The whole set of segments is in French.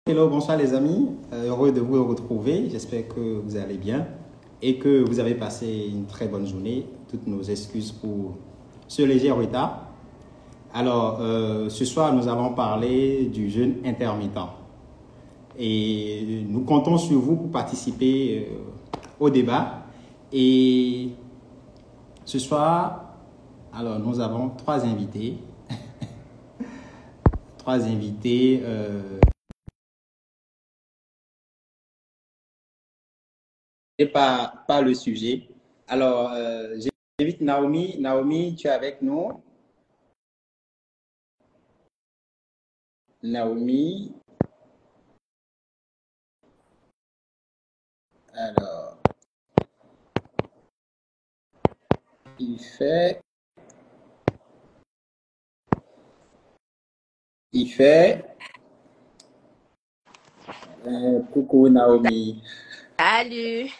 Hello, bonsoir les amis. Heureux de vous retrouver. J'espère que vous allez bien et que vous avez passé une très bonne journée. Toutes nos excuses pour ce léger retard. Alors, ce soir, nous allons parler du jeûne intermittent. Et nous comptons sur vous pour participer au débat. Et ce soir, alors, nous avons trois invités. Trois invités. Et pas le sujet. Alors, j'invite Naomi. Naomi, tu es avec nous? Naomi. Alors, il fait. Coucou Naomi. Salut,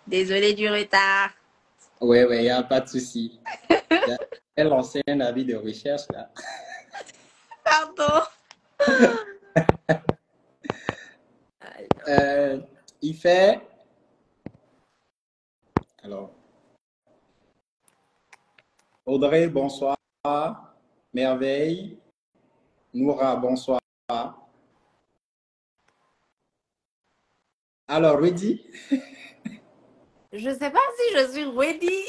désolé du retard. Oui, il n'y a pas de souci. Elle lance un avis de recherche là. Pardon. Il fait. Alors, Audrey, bonsoir. Merveille. Noura, bonsoir. Alors, Rudy. Je ne sais pas si je suis ready,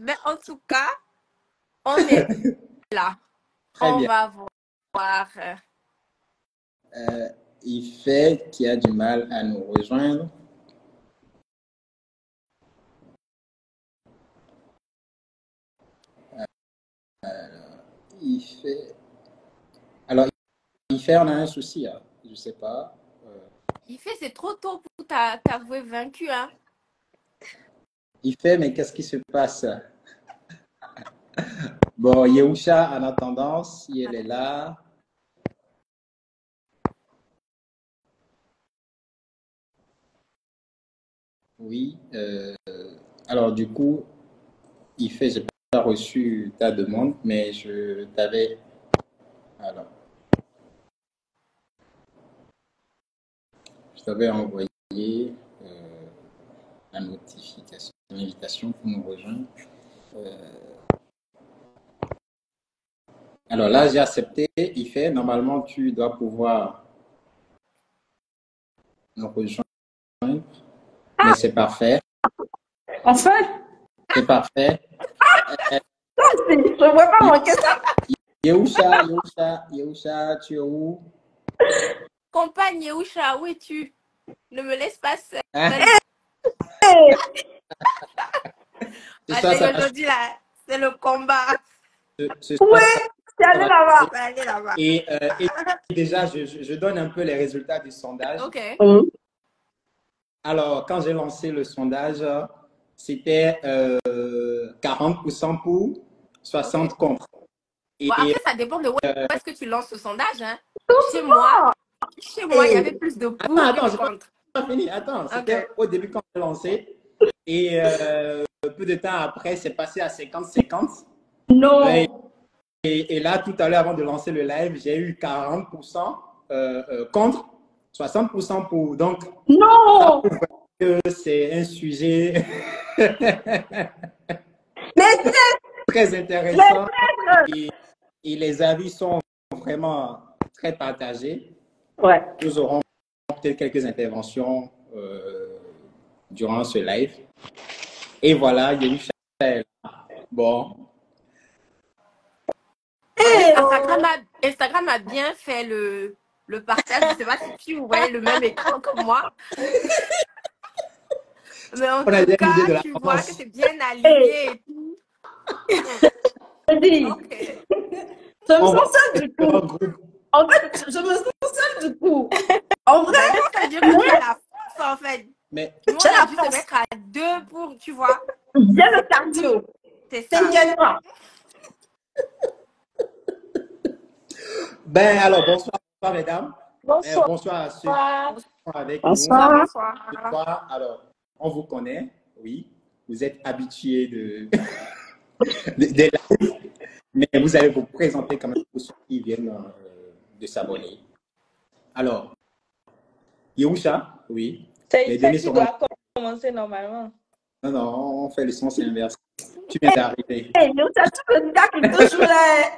mais en tout cas, on est là. Très on bien. va voir. Il fait qui a du mal à nous rejoindre. Alors, il fait, on a un souci, hein. Je ne sais pas. Il fait, c'est trop tôt pour t'avouer vaincu, hein. Il fait, mais qu'est-ce qui se passe? Bon, Yehusha, en attendant, si elle est là. Oui. Alors, du coup, il fait, je n'ai pas reçu ta demande, mais je t'avais. Alors, je t'avais envoyé la notification, l'invitation pour nous rejoindre. Alors là, j'ai accepté. Il fait, normalement, tu dois pouvoir nous rejoindre. Mais c'est parfait. Enfin, C'est parfait. je ne vois pas manquer ça. Yehusha, tu es où? Compagne Yehusha, où es-tu? Ne me laisse pas seule. Aujourd'hui, là, c'est le combat. Oui, c'est allé là-bas. Allez là-bas. Et déjà, je donne un peu les résultats du sondage. Ok. Alors, quand j'ai lancé le sondage, c'était 40% pour, 60% contre. Et Bon, après, ça dépend de où est-ce que tu lances ce sondage. Hein. Chez moi, il y avait plus de pour que de contre. Pas fini. Attends, c'était au début quand j'ai lancé. Et peu de temps après, c'est passé à 50-50. Non. Et là, tout à l'heure, avant de lancer le live, j'ai eu 40% contre, 60% pour. Donc, non, que c'est un sujet très intéressant. Et les avis sont vraiment très partagés. Ouais. Nous aurons peut-être quelques interventions durant ce live. Et voilà, il y a eu bon. Instagram a bien fait le partage. Je ne sais pas si tu voyais le même écran que moi. Mais en tout cas, tu vois que c'est bien aligné et tout. Okay. Je me sens seule du coup. En fait, je me sens seule du coup. En vrai, ça veut dire que tu as la force en fait. Mais nous, on a dû se mettre à deux pour, tu vois. Bien le cardio. C'est ça. Ben alors, bonsoir mesdames. Bonsoir. Bonsoir à ceux qui sont avec nous. Bonsoir. Alors, on vous connaît, oui. Vous êtes habitués des lives, mais vous allez vous présenter quand même pour ceux qui viennent de s'abonner. Alors, Yerusha, oui. C'est Les Ife données qui seront... doit commencer normalement. Non, non, on fait le sens inverse. Tu viens d'arriver. Hey, mais ça, tu le gars qui toujours là.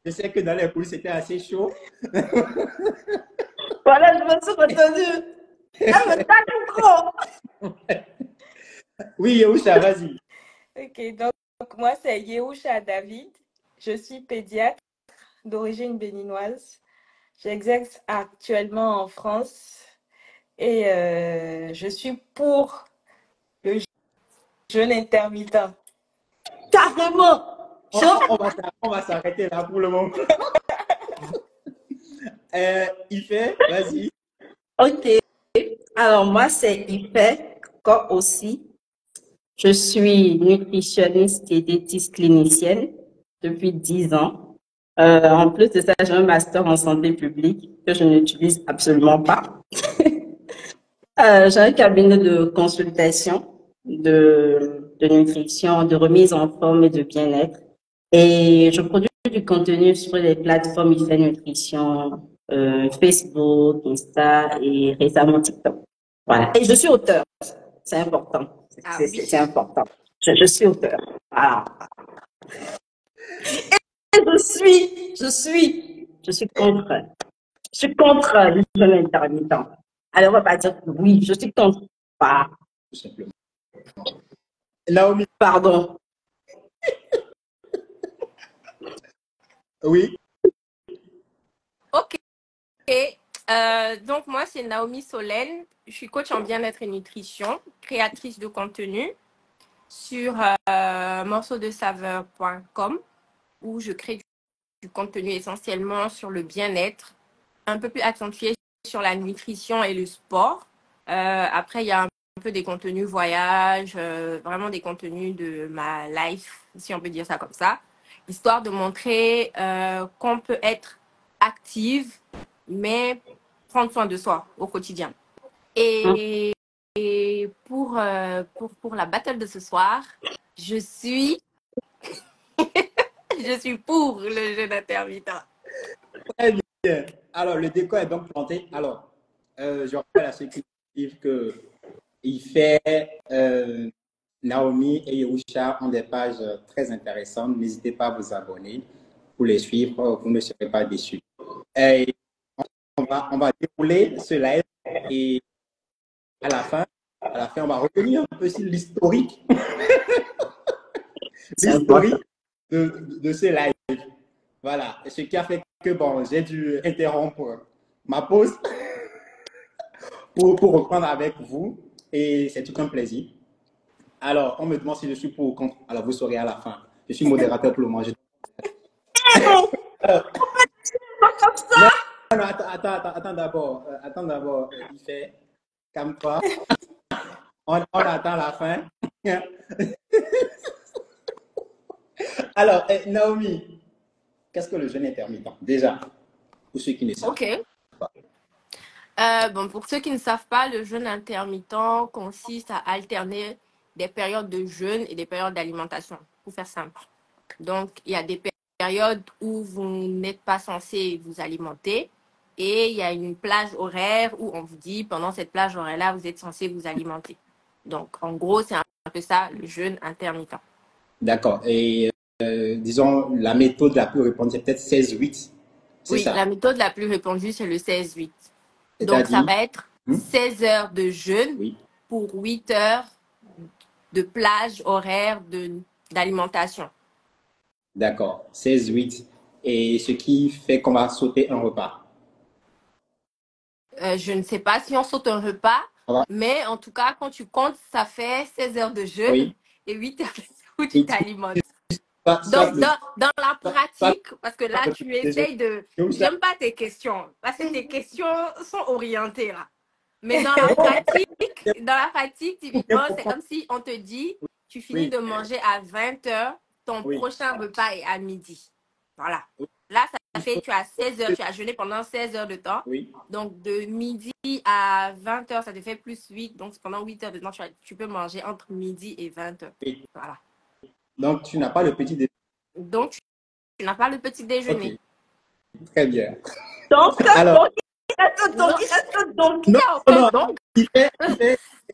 Je sais que dans les coulisses, c'était assez chaud. Voilà, je me suis retenue. Elle me tacle trop. Oui, Yerusha, vas-y. Ok, donc moi c'est Yehusha David. Je suis pédiatre d'origine béninoise. J'exerce actuellement en France et je suis pour le jeûne intermittent. Carrément. On va s'arrêter là pour le moment. Ife, vas-y. Ok. Alors, moi, c'est Ife, comme aussi. Je suis nutritionniste et diététiste clinicienne depuis 10 ans. En plus de ça, j'ai un master en santé publique que je n'utilise absolument pas. J'ai un cabinet de consultation, de nutrition, de remise en forme et de bien-être. Et je produis du contenu sur les plateformes IFE Nutrition, Facebook, Insta et récemment TikTok. Voilà. Et je suis auteur. C'est important. Ah oui. C'est important. Je suis auteur. Voilà. Et je suis contre le jeûne intermittent. Alors, on va pas dire que oui, je suis contre. Pas. Tout simplement. Naomi, Pardon. oui. Ok. Donc, moi, c'est Naomi Solène. Je suis coach en bien-être et nutrition, créatrice de contenu sur morceaudesaveur.com où je crée du contenu essentiellement sur le bien-être, un peu plus accentué sur la nutrition et le sport. Après, il y a un peu des contenus voyage, vraiment des contenus de ma life, si on peut dire ça comme ça, histoire de montrer qu'on peut être active, mais prendre soin de soi au quotidien. Et pour la battle de ce soir, je suis pour le jeûne intermittent. Très bien. Alors, le décor est donc planté. Alors, je rappelle à ceux qui suivent que Ife, Naomi et Yerusha ont des pages très intéressantes. N'hésitez pas à vous abonner pour les suivre. Vous ne serez pas déçus. Et on va dérouler ce live et à la fin, on va revenir un peu sur l'historique de ce live. Voilà. Et ce qui a fait que bon, j'ai dû interrompre ma pause pour reprendre avec vous. Et c'est tout un plaisir. Alors, on me demande si je suis pour ou contre. Alors, vous saurez à la fin. Je suis modérateur pour le moment. Non, attends d'abord. Attends d'abord, Ife. Calme-toi. On attend la fin. Alors, Naomi, qu'est-ce que le jeûne intermittent? Déjà, pour ceux qui ne savent pas. Bon, pour ceux qui ne savent pas, le jeûne intermittent consiste à alterner des périodes de jeûne et des périodes d'alimentation, pour faire simple. Donc, il y a des périodes où vous n'êtes pas censé vous alimenter et il y a une plage horaire où on vous dit, pendant cette plage horaire-là, vous êtes censé vous alimenter. Donc, en gros, c'est un peu ça, le jeûne intermittent. D'accord. Et disons, la méthode la plus répandue, c'est peut-être 16-8. Oui, ça. la méthode la plus répandue, c'est le 16-8. Donc, C'est-à-dire, ça va être 16 heures de jeûne pour 8 heures de plage horaire d'alimentation. D'accord, 16-8. Et ce qui fait qu'on va sauter un repas. Je ne sais pas si on saute un repas, mais en tout cas, quand tu comptes, ça fait 16 heures de jeûne et 8 heures où tu t'alimentes. Donc, dans la pratique, parce que là, tu essayes de... J'aime pas tes questions, parce que tes questions sont orientées là. Mais dans la pratique, typiquement, c'est comme si on te dit, tu finis de manger à 20 heures, ton prochain repas est à midi. Voilà. Là, ça fait, tu as 16 heures, tu as jeûné pendant 16 heures de temps. Donc, de midi à 20 heures, ça te fait plus 8. Donc, pendant 8 heures de temps, tu peux manger entre midi et 20 heures. Voilà. Donc, tu n'as pas le petit déjeuner. Donc, tu n'as pas le petit déjeuner. Okay. Très bien. Alors, donc. Non,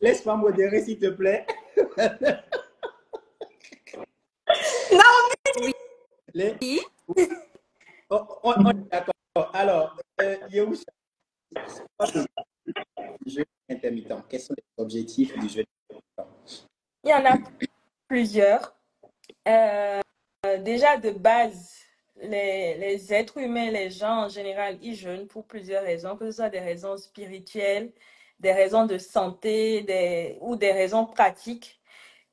laisse-moi modérer, s'il te plaît. Non, oui. On est d'accord. Alors, Yehousha, le jeûne intermittent, quels sont les objectifs du jeûne intermittent? Il y en a plusieurs. Déjà, de base, les êtres humains, les gens en général, ils jeûnent pour plusieurs raisons, que ce soit des raisons spirituelles, des raisons de santé ou des raisons pratiques.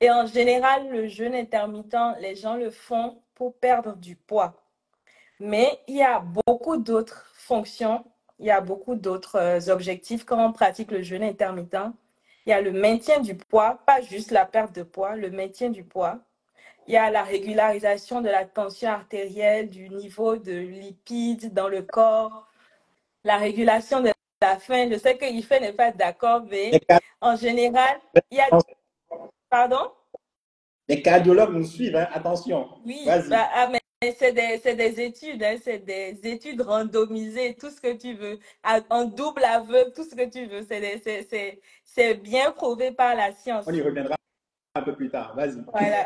Et en général, le jeûne intermittent, les gens le font pour perdre du poids. Mais il y a beaucoup d'autres fonctions, il y a beaucoup d'autres objectifs quand on pratique le jeûne intermittent. Il y a le maintien du poids, pas juste la perte de poids, le maintien du poids. Il y a la régularisation de la tension artérielle, du niveau de lipides dans le corps, la régulation de la faim. Je sais que Ife n'est pas d'accord, mais en général, il y a... Pardon? Les cardiologues nous suivent, hein? Attention. Oui, mais c'est des études, hein? C'est des études randomisées, tout ce que tu veux, en double aveugle, tout ce que tu veux. C'est bien prouvé par la science. On y reviendra un peu plus tard. Vas-y. Voilà.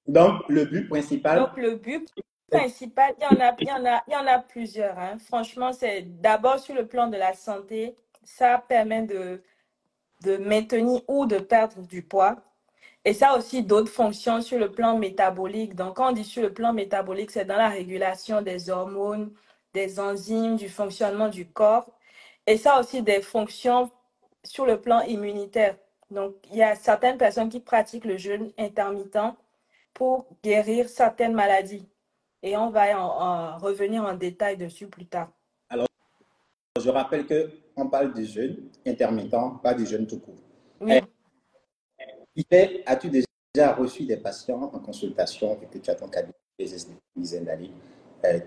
Donc, le but principal. Donc, le but principal, il y en a plusieurs. Hein. Franchement, c'est d'abord sur le plan de la santé, ça permet de maintenir ou de perdre du poids. Et ça a aussi d'autres fonctions sur le plan métabolique. Donc, quand on dit sur le plan métabolique, c'est dans la régulation des hormones, des enzymes, du fonctionnement du corps. Et ça a aussi des fonctions sur le plan immunitaire. Donc, il y a certaines personnes qui pratiquent le jeûne intermittent pour guérir certaines maladies. Et on va en revenir en détail dessus plus tard. Alors, je rappelle qu'on parle du jeûne intermittent, pas du jeûne tout court. Oui. As-tu déjà reçu des patients en consultation et que tu as ton cabinet des dizaines d'années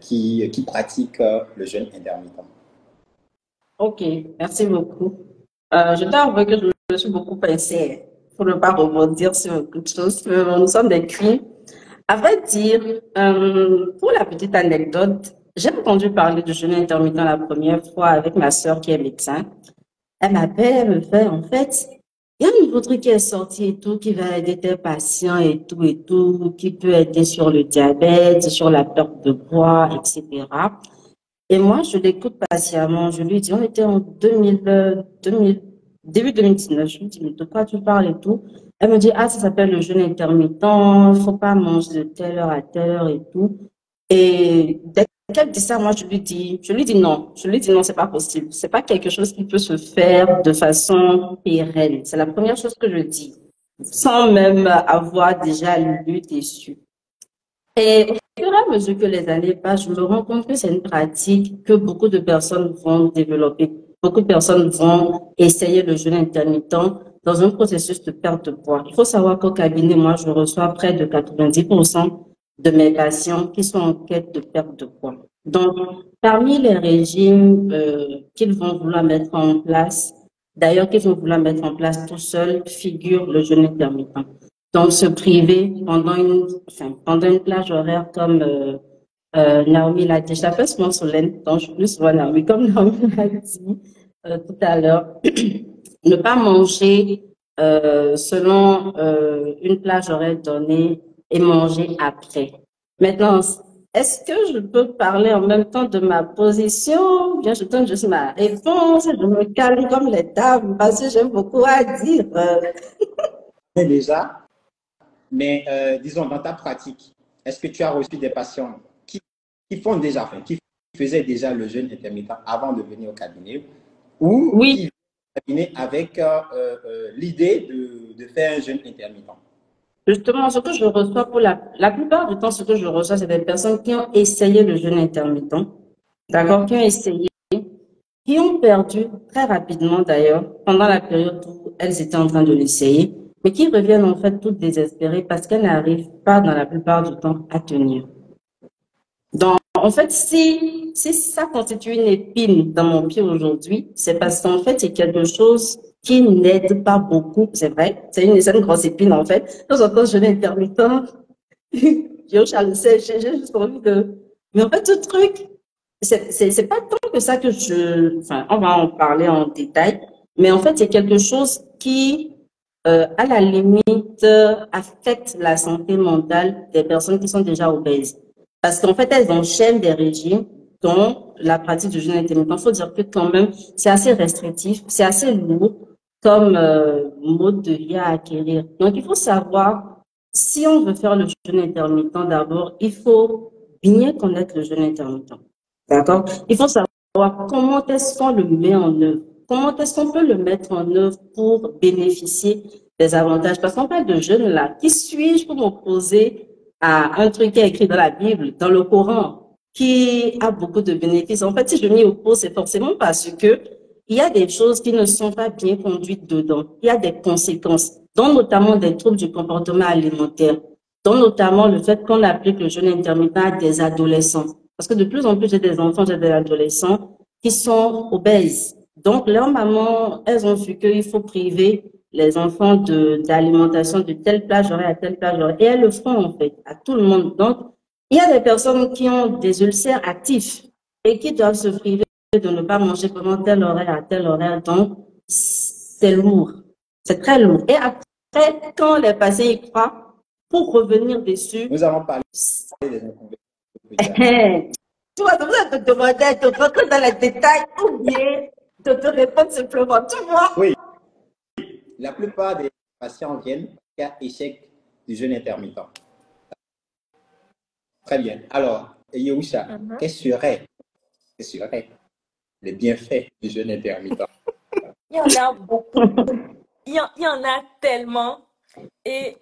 qui pratiquent le jeûne intermittent? Ok, merci beaucoup. Je dois avouer que je me suis beaucoup pensé pour ne pas rebondir sur beaucoup de choses. Nous sommes des cuits. À vrai dire, pour la petite anecdote, j'ai entendu parler du jeûne intermittent la première fois avec ma sœur qui est médecin. Elle m'appelle, elle me fait, en fait, il y a un nouveau truc qui est sorti et tout, qui va aider tes patients et tout, qui peut aider sur le diabète, sur la perte de poids, etc. Et moi, je l'écoute patiemment. Je lui dis, on était en début 2019. Je lui dis, mais de quoi tu parles et tout? Elle me dit, ah, ça s'appelle le jeûne intermittent. Il faut pas manger de telle heure à telle heure et tout. Et dès qu'elle dit ça, moi, je lui dis non. Je lui dis non, c'est pas possible. C'est pas quelque chose qui peut se faire de façon pérenne. C'est la première chose que je dis, sans même avoir déjà lu dessus. Et au fur et à mesure que les années passent, je me rends compte que c'est une pratique que beaucoup de personnes vont développer. Beaucoup de personnes vont essayer le jeûne intermittent dans un processus de perte de poids. Il faut savoir qu'au cabinet, moi, je reçois près de 90% de mes patients qui sont en quête de perte de poids. Donc, parmi les régimes qu'ils vont vouloir mettre en place, d'ailleurs qu'ils vont vouloir mettre en place tout seuls, figure le jeûne intermittent. Donc, se priver pendant une plage horaire comme Naomi l'a dit. Je l'appelle souvent Solène, donc je suis plus souvent Naomi, comme Naomi l'a dit tout à l'heure. Ne pas manger selon une plage horaire donnée et manger après. Maintenant, est-ce que je peux parler en même temps de ma position? Bien, je donne juste ma réponse, je me calme comme les dames parce que j'ai beaucoup à dire. Déjà, mais disons, dans ta pratique, est-ce que tu as reçu des patients qui faisaient déjà le jeûne intermittent avant de venir au cabinet ou oui, qui venaient au cabinet avec l'idée de faire un jeûne intermittent? Justement, ce que je reçois pour la plupart du temps, ce que je reçois, c'est des personnes qui ont essayé le jeûne intermittent, d'accord, qui ont essayé, qui ont perdu très rapidement d'ailleurs, pendant la période où elles étaient en train de l'essayer, mais qui reviennent en fait toutes désespérées parce qu'elles n'arrivent pas dans la plupart du temps à tenir. Donc, en fait, si ça constitue une épine dans mon pied aujourd'hui, c'est parce qu'en fait, c'est quelque chose qui n'aide pas beaucoup, c'est vrai. C'est une grosse épine, en fait. Quand j'entends jeûne intermittent, Yocha le sait, j'ai juste envie de Mais en fait, ce truc, c'est pas tant que ça que enfin, on va en parler en détail, mais en fait, c'est quelque chose qui, à la limite, affecte la santé mentale des personnes qui sont déjà obèses. Parce qu'en fait, elles enchaînent des régimes dont la pratique du jeûne intermittent. Il faut dire que quand même, c'est assez restrictif, c'est assez lourd comme mode de vie à acquérir. Donc, il faut savoir, si on veut faire le jeûne intermittent, d'abord, il faut bien connaître le jeûne intermittent. D'accord? Il faut savoir comment est-ce qu'on le met en œuvre. Comment est-ce qu'on peut le mettre en œuvre pour bénéficier des avantages? Parce qu'on parle de jeûne là. Qui suis-je pour m'opposer à un truc qui est écrit dans la Bible, dans le Coran, qui a beaucoup de bénéfices? En fait, si je m'y oppose, c'est forcément parce que il y a des choses qui ne sont pas bien conduites dedans. Il y a des conséquences, dont notamment des troubles du comportement alimentaire, dont notamment le fait qu'on applique le jeûne intermittent à des adolescents. Parce que de plus en plus, j'ai des enfants, j'ai des adolescents qui sont obèses. Donc, leurs mamans, elles ont vu qu'il faut priver les enfants d'alimentation de telle plage horaire à telle plage horaire. Et elles le font, en fait, à tout le monde. Donc, il y a des personnes qui ont des ulcères actifs et qui doivent se priver de ne pas manger pendant tel horaire à tel horaire. Donc, c'est lourd. C'est très lourd. Et après, quand les patients y croient, pour revenir dessus. Nous avons parlé des inconvénients. Tu vas devoir te demander de rentrer dans les détails ou bien de te répondre simplement. Tu vois? Oui. La plupart des patients viennent à échec du jeûne intermittent. Très bien. Alors, Yehousha, quels seraient les bienfaits du jeûne intermittent? Il y en a beaucoup. Il y en a tellement. Et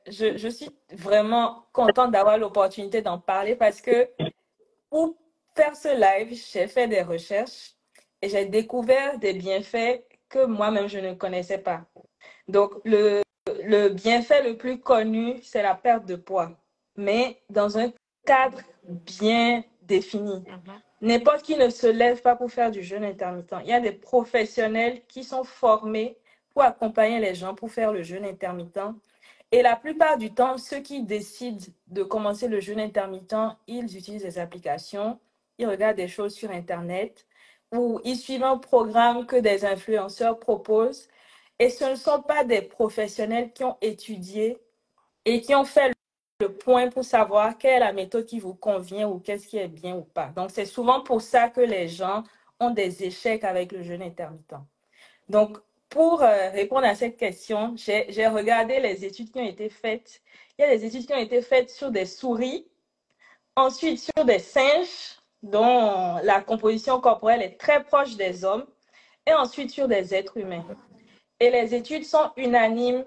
je suis vraiment contente d'avoir l'opportunité d'en parler parce que pour faire ce live, j'ai fait des recherches et j'ai découvert des bienfaits que moi-même je ne connaissais pas. Donc, le bienfait le plus connu, c'est la perte de poids, mais dans un cadre bien défini. N'importe qui ne se lève pas pour faire du jeûne intermittent. Il y a des professionnels qui sont formés pour accompagner les gens pour faire le jeûne intermittent. Et la plupart du temps, ceux qui décident de commencer le jeûne intermittent, ils utilisent des applications, ils regardent des choses sur Internet ou ils suivent un programme que des influenceurs proposent. Et ce ne sont pas des professionnels qui ont étudié et qui ont fait le point pour savoir quelle est la méthode qui vous convient ou qu'est-ce qui est bien ou pas. Donc, c'est souvent pour ça que les gens ont des échecs avec le jeûne intermittent. Donc, pour répondre à cette question, j'ai regardé les études qui ont été faites. Il y a des études qui ont été faites sur des souris, ensuite sur des singes dont la composition corporelle est très proche des hommes, et ensuite sur des êtres humains. Et les études sont unanimes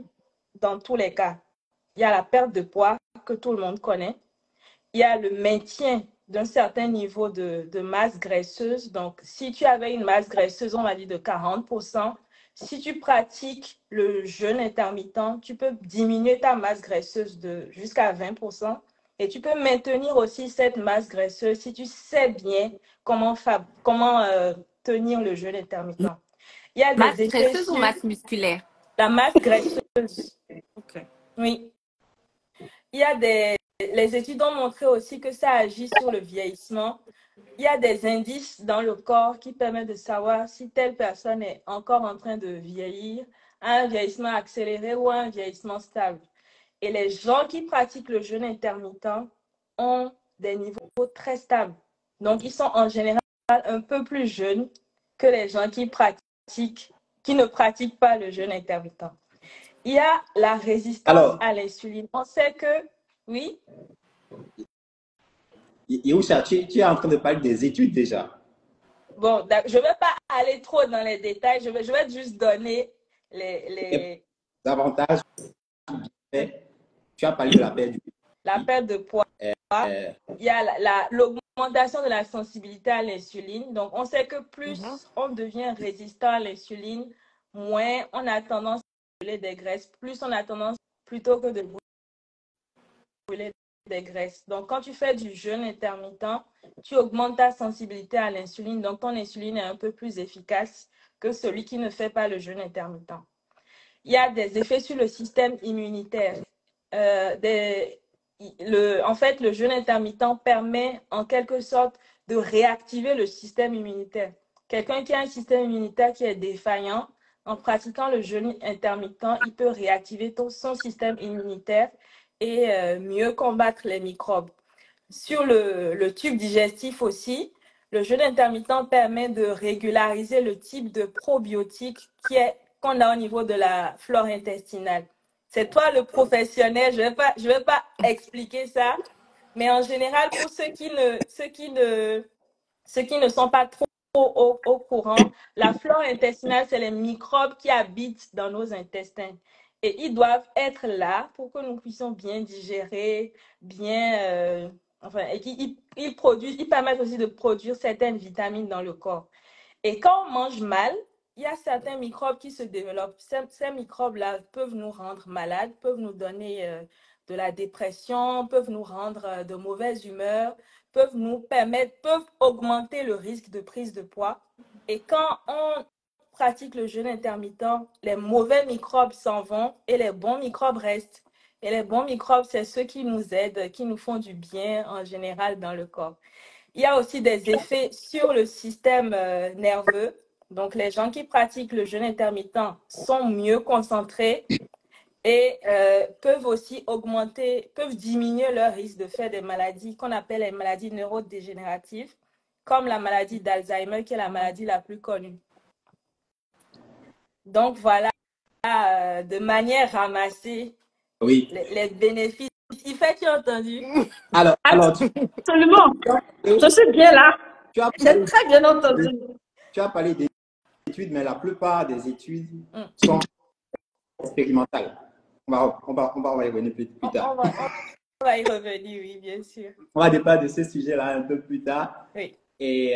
dans tous les cas. Il y a la perte de poids que tout le monde connaît. Il y a le maintien d'un certain niveau de masse graisseuse. Donc, si tu avais une masse graisseuse, on va dire de 40%, si tu pratiques le jeûne intermittent, tu peux diminuer ta masse graisseuse jusqu'à 20%. Et tu peux maintenir aussi cette masse graisseuse si tu sais bien comment tenir le jeûne intermittent. Il y a masse graisseuse ou masse musculaire? La masse graisseuse. Okay. Oui. Il y a les études ont montré aussi que ça agit sur le vieillissement. Il y a des indices dans le corps qui permettent de savoir si telle personne est encore en train de vieillir, a un vieillissement accéléré ou un vieillissement stable. Et les gens qui pratiquent le jeûne intermittent ont des niveaux très stables. Donc, ils sont en général un peu plus jeunes que les gens qui ne pratiquent pas le jeûne intermittent. Il y a la résistance à l'insuline. On sait que, oui. Yehousha, tu es en train de parler des études déjà. Bon, je ne vais pas aller trop dans les détails. Je vais juste donner les avantages. Tu as parlé de la perte du poids. La perte de poids. Il y a l'augmentation de la sensibilité à l'insuline. Donc, on sait que plus on devient résistant à l'insuline, moins on a tendance à brûler des graisses, plus on a tendance, plutôt que de brûler des graisses. Donc, quand tu fais du jeûne intermittent, tu augmentes ta sensibilité à l'insuline. Donc, ton insuline est un peu plus efficace que celui qui ne fait pas le jeûne intermittent. Il y a des effets sur le système immunitaire. en fait, le jeûne intermittent permet en quelque sorte de réactiver le système immunitaire. Quelqu'un qui a un système immunitaire qui est défaillant, en pratiquant le jeûne intermittent, il peut réactiver son système immunitaire et mieux combattre les microbes. Sur le tube digestif aussi, le jeûne intermittent permet de régulariser le type de probiotiques qu'on a au niveau de la flore intestinale. C'est toi le professionnel, je vais pas expliquer ça, mais en général, pour ceux qui ne sont pas trop au courant, la flore intestinale, c'est les microbes qui habitent dans nos intestins. Et ils doivent être là pour que nous puissions bien digérer, et ils permettent aussi de produire certaines vitamines dans le corps. Et quand on mange mal, il y a certains microbes qui se développent. Ces microbes-là peuvent nous rendre malades, peuvent nous donner de la dépression, peuvent nous rendre de mauvaise humeur, peuvent augmenter le risque de prise de poids. Et quand on pratique le jeûne intermittent, les mauvais microbes s'en vont et les bons microbes restent. Et les bons microbes, c'est ceux qui nous aident, qui nous font du bien en général dans le corps. Il y a aussi des effets sur le système nerveux. Donc, les gens qui pratiquent le jeûne intermittent sont mieux concentrés et peuvent diminuer leur risque de faire des maladies qu'on appelle les maladies neurodégénératives, comme la maladie d'Alzheimer, qui est la maladie la plus connue. Donc, voilà, de manière ramassée, les bénéfices. Il fait, tu as entendu? Alors, absolument. Je suis bien là. J'ai très bien entendu. Tu as parlé d'études, mais la plupart des études sont expérimentales. On va y revenir plus tard. On va y revenir, oui, bien sûr. On va débattre de ce sujet-là un peu plus tard. Oui. Et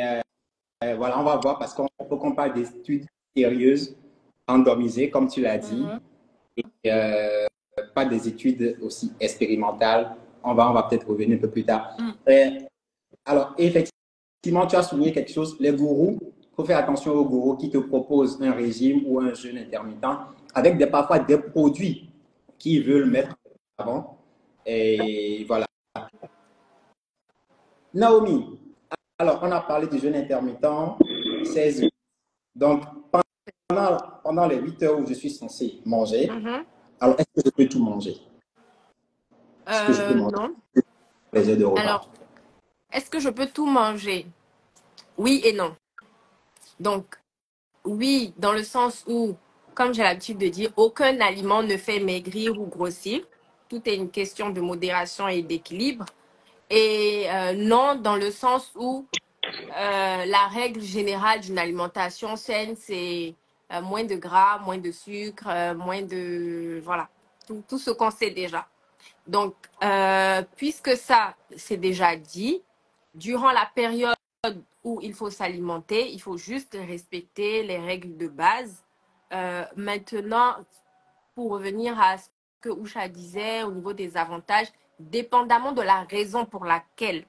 voilà, on va voir parce qu'on faut qu'on parle d'études sérieuses, randomisées, comme tu l'as dit. Et pas des études aussi expérimentales. On va peut-être revenir un peu plus tard. Alors, effectivement, tu as souligné quelque chose. Les gourous, il faut faire attention aux gourous qui te proposent un régime ou un jeûne intermittent avec parfois des produits qu'ils veulent mettre avant. Et voilà. Naomi, alors on a parlé du jeûne intermittent, 16 heures. Donc, pendant les 8 heures où je suis censé manger, alors est-ce que je peux tout manger? Est-ce que je peux manger non. Les heures de repas? Alors, est-ce que je peux tout manger? Oui et non. Donc, oui, dans le sens où, comme j'ai l'habitude de dire, aucun aliment ne fait maigrir ou grossir. Tout est une question de modération et d'équilibre. Et non, dans le sens où la règle générale d'une alimentation saine, c'est moins de gras, moins de sucre, moins de... Voilà, tout ce qu'on sait déjà. Donc, puisque ça, c'est déjà dit, durant la période où il faut s'alimenter, il faut juste respecter les règles de base. Maintenant, pour revenir à ce que Usha disait au niveau des avantages, dépendamment de la raison pour laquelle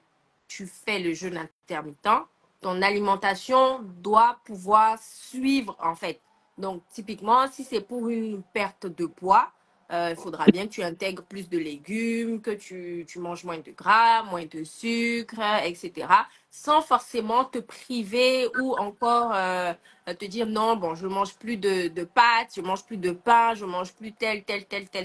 tu fais le jeûne intermittent, ton alimentation doit pouvoir suivre en fait. Donc, typiquement, si c'est pour une perte de poids, il faudra bien que tu intègres plus de légumes, que tu manges moins de gras, moins de sucre, etc. Sans forcément te priver ou encore te dire non, bon, je mange plus de pâtes, je mange plus de pain, je mange plus telle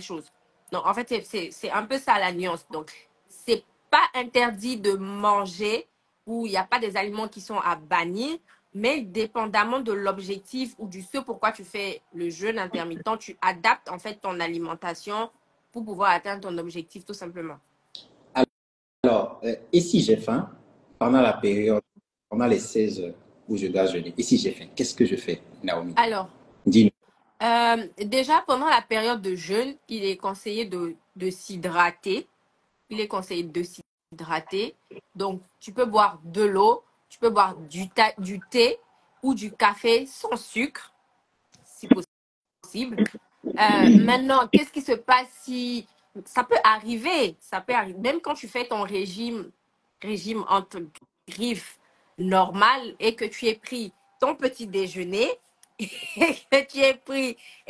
chose. Donc, en fait, c'est un peu ça la nuance. Donc, c'est pas interdit de manger ou il n'y a pas des aliments qui sont à bannir, mais dépendamment de l'objectif ou du ce pourquoi tu fais le jeûne intermittent, tu adaptes en fait ton alimentation pour pouvoir atteindre ton objectif tout simplement. Alors, et si j'ai faim pendant la période, pendant les 16 heures où je dois jeûner, et si j'ai faim, qu'est-ce que je fais, Naomi? Alors, dis-nous. Déjà pendant la période de jeûne, il est conseillé de s'hydrater. Il est conseillé de s'hydrater. Donc, tu peux boire de l'eau, tu peux boire du thé ou du café sans sucre, si possible. Maintenant, qu'est-ce qui se passe si... Ça peut arriver, même quand tu fais ton régime entre griffes normal et que tu aies pris ton petit déjeuner et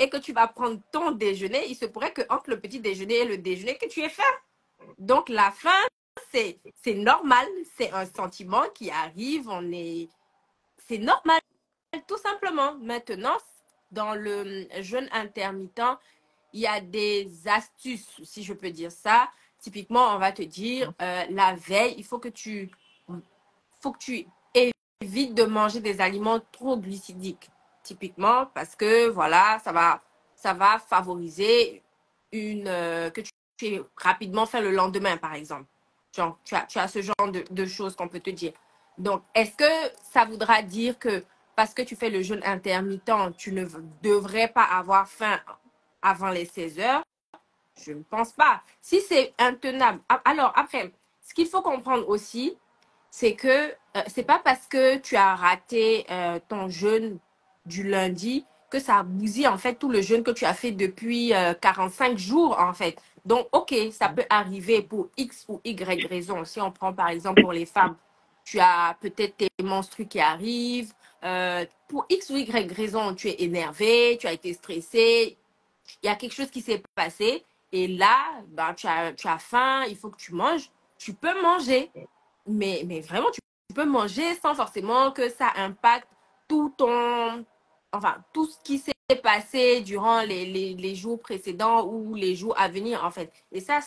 que tu vas prendre ton déjeuner, il se pourrait que entre le petit déjeuner et le déjeuner que tu aies faim. Donc, la faim, c'est normal, c'est un sentiment qui arrive, c'est normal, tout simplement. Maintenant, dans le jeûne intermittent, il y a des astuces, si je peux dire ça. Typiquement, on va te dire, la veille, il faut que tu évites de manger des aliments trop glucidiques. Typiquement, parce que, voilà, ça va favoriser que tu aies rapidement faim le lendemain, par exemple. Genre, tu as ce genre de choses qu'on peut te dire. Donc, est-ce que ça voudra dire que parce que tu fais le jeûne intermittent, tu ne devrais pas avoir faim avant les 16 heures? Je ne pense pas. Si c'est intenable. Alors, après, ce qu'il faut comprendre aussi, c'est que c'est pas parce que tu as raté ton jeûne du lundi que ça bousille en fait tout le jeûne que tu as fait depuis 45 jours en fait. Donc, ok, ça peut arriver pour X ou Y raison. Si on prend par exemple pour les femmes, tu as peut-être tes menstrues qui arrivent. Pour X ou Y raison, tu es énervé, tu as été stressé, il y a quelque chose qui s'est passé et là, ben, tu as faim, il faut que tu manges. Tu peux manger, mais vraiment, tu peux manger sans forcément que ça impacte tout ce qui s'est passé durant les jours précédents ou les jours à venir, en fait. Et ça,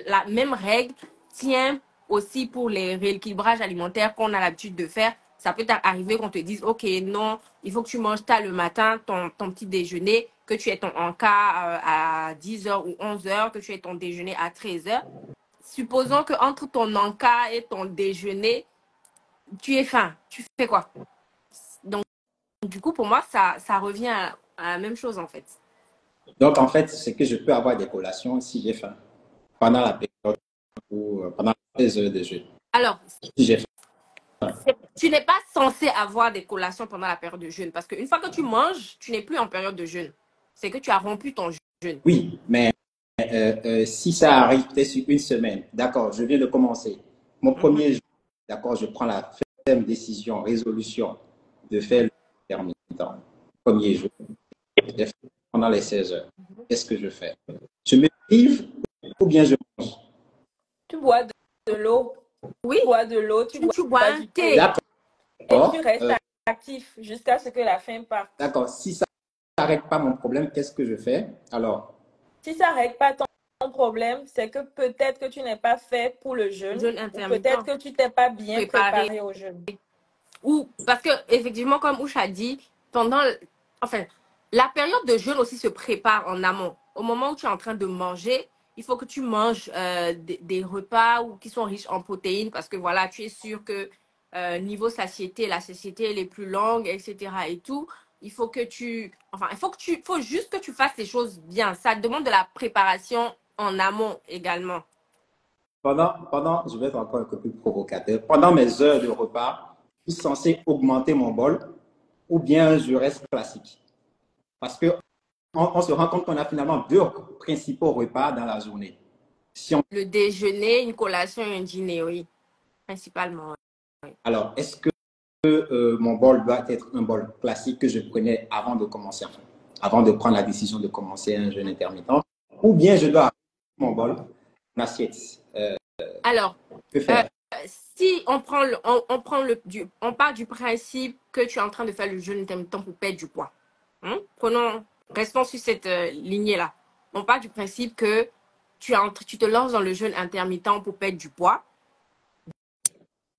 la même règle tient aussi pour les rééquilibrages alimentaires qu'on a l'habitude de faire. Ça peut arriver qu'on te dise, OK, non, il faut que tu manges tard le matin, ton petit déjeuner, que tu aies ton encas à 10h ou 11h, que tu aies ton déjeuner à 13h. Supposons qu'entre ton encas et ton déjeuner, tu es faim. Tu fais quoi? Donc, du coup, pour moi, ça revient à la même chose, en fait. Donc, en fait, c'est que je peux avoir des collations si j'ai faim pendant la période ou pendant les heures de jeûne. Alors, si j'ai faim. Tu n'es pas censé avoir des collations pendant la période de jeûne parce qu'une fois que tu manges, tu n'es plus en période de jeûne. C'est que tu as rompu ton jeûne. Oui, mais si ça arrive peut-être sur une semaine, d'accord, je viens de commencer. Mon premier jour, d'accord, je prends la ferme décision, résolution de faire le intermittent. Premier jour, pendant les 16 heures. Qu'est-ce que je fais? Je me prive ou bien je mange? Tu bois de l'eau. Oui. Tu bois de l'eau, tu bois un thé. D'accord. Et tu restes actif jusqu'à ce que la faim parte. D'accord. Si ça n'arrête pas mon problème, qu'est-ce que je fais alors? Si ça n'arrête pas ton problème, c'est que peut-être que tu n'es pas fait pour le jeûne. Peut-être que tu t'es pas bien préparé au jeûne. Ou parce que effectivement, comme Ouch a dit, la période de jeûne aussi se prépare en amont. Au moment où tu es en train de manger, il faut que tu manges des repas qui sont riches en protéines parce que voilà, tu es sûr que niveau satiété, la satiété elle est plus longue, etc. et tout. Il faut juste que tu fasses les choses bien. Ça demande de la préparation en amont également. Je vais être encore un peu plus provocateur. Pendant mes heures de repas, je suis censé augmenter mon bol ou bien je reste classique. Parce que on se rend compte qu'on a finalement deux principaux repas dans la journée. Le déjeuner, une collation et un dîner, oui. Principalement. Oui. Alors, est-ce que mon bol doit être un bol classique que je prenais avant de commencer, avant de prendre la décision de commencer un jeûne intermittent, ou bien je dois mon bol, une assiette? Alors, si on part du principe que tu es en train de faire le jeûne intermittent pour perdre du poids. Restons sur cette lignée-là. On part du principe que tu te lances dans le jeûne intermittent pour perdre du poids.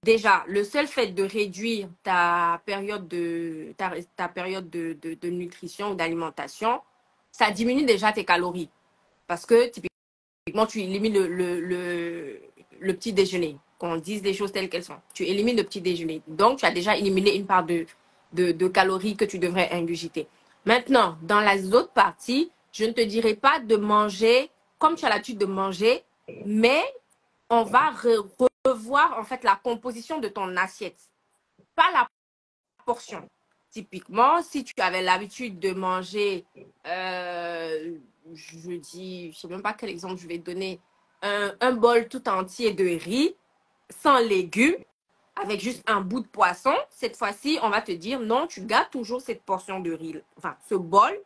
Déjà, le seul fait de réduire ta période de nutrition ou d'alimentation, ça diminue déjà tes calories. Parce que, typiquement, tu élimines le petit déjeuner. Qu'on dise les choses telles qu'elles sont. Tu élimines le petit déjeuner. Donc, tu as déjà éliminé une part de calories que tu devrais ingurgiter. Maintenant, dans les autres parties, je ne te dirais pas de manger comme tu as l'habitude de manger, mais on va revoir en fait la composition de ton assiette, pas la portion. Typiquement, si tu avais l'habitude de manger, je sais même pas quel exemple je vais te donner, un bol tout entier de riz sans légumes, avec juste un bout de poisson, cette fois-ci, on va te dire non, tu gardes toujours cette portion de riz, enfin ce bol,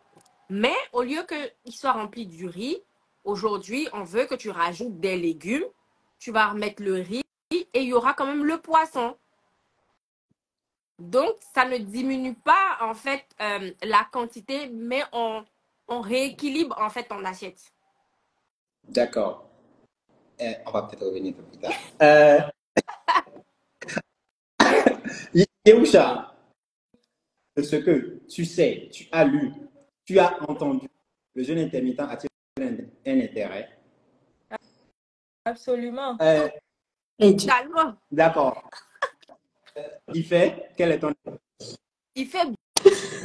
mais au lieu qu'il soit rempli du riz, Aujourd'hui, on veut que tu rajoutes des légumes, tu vas remettre le riz et il y aura quand même le poisson. Donc, ça ne diminue pas, en fait, la quantité, mais on rééquilibre, en fait, ton assiette. D'accord. On va peut-être revenir un peu plus tard. Yehousha, ce que tu sais, tu as lu, tu as entendu, le jeûne intermittent a-t-il un intérêt? Absolument. D'accord. Il fait, quel est ton... Il fait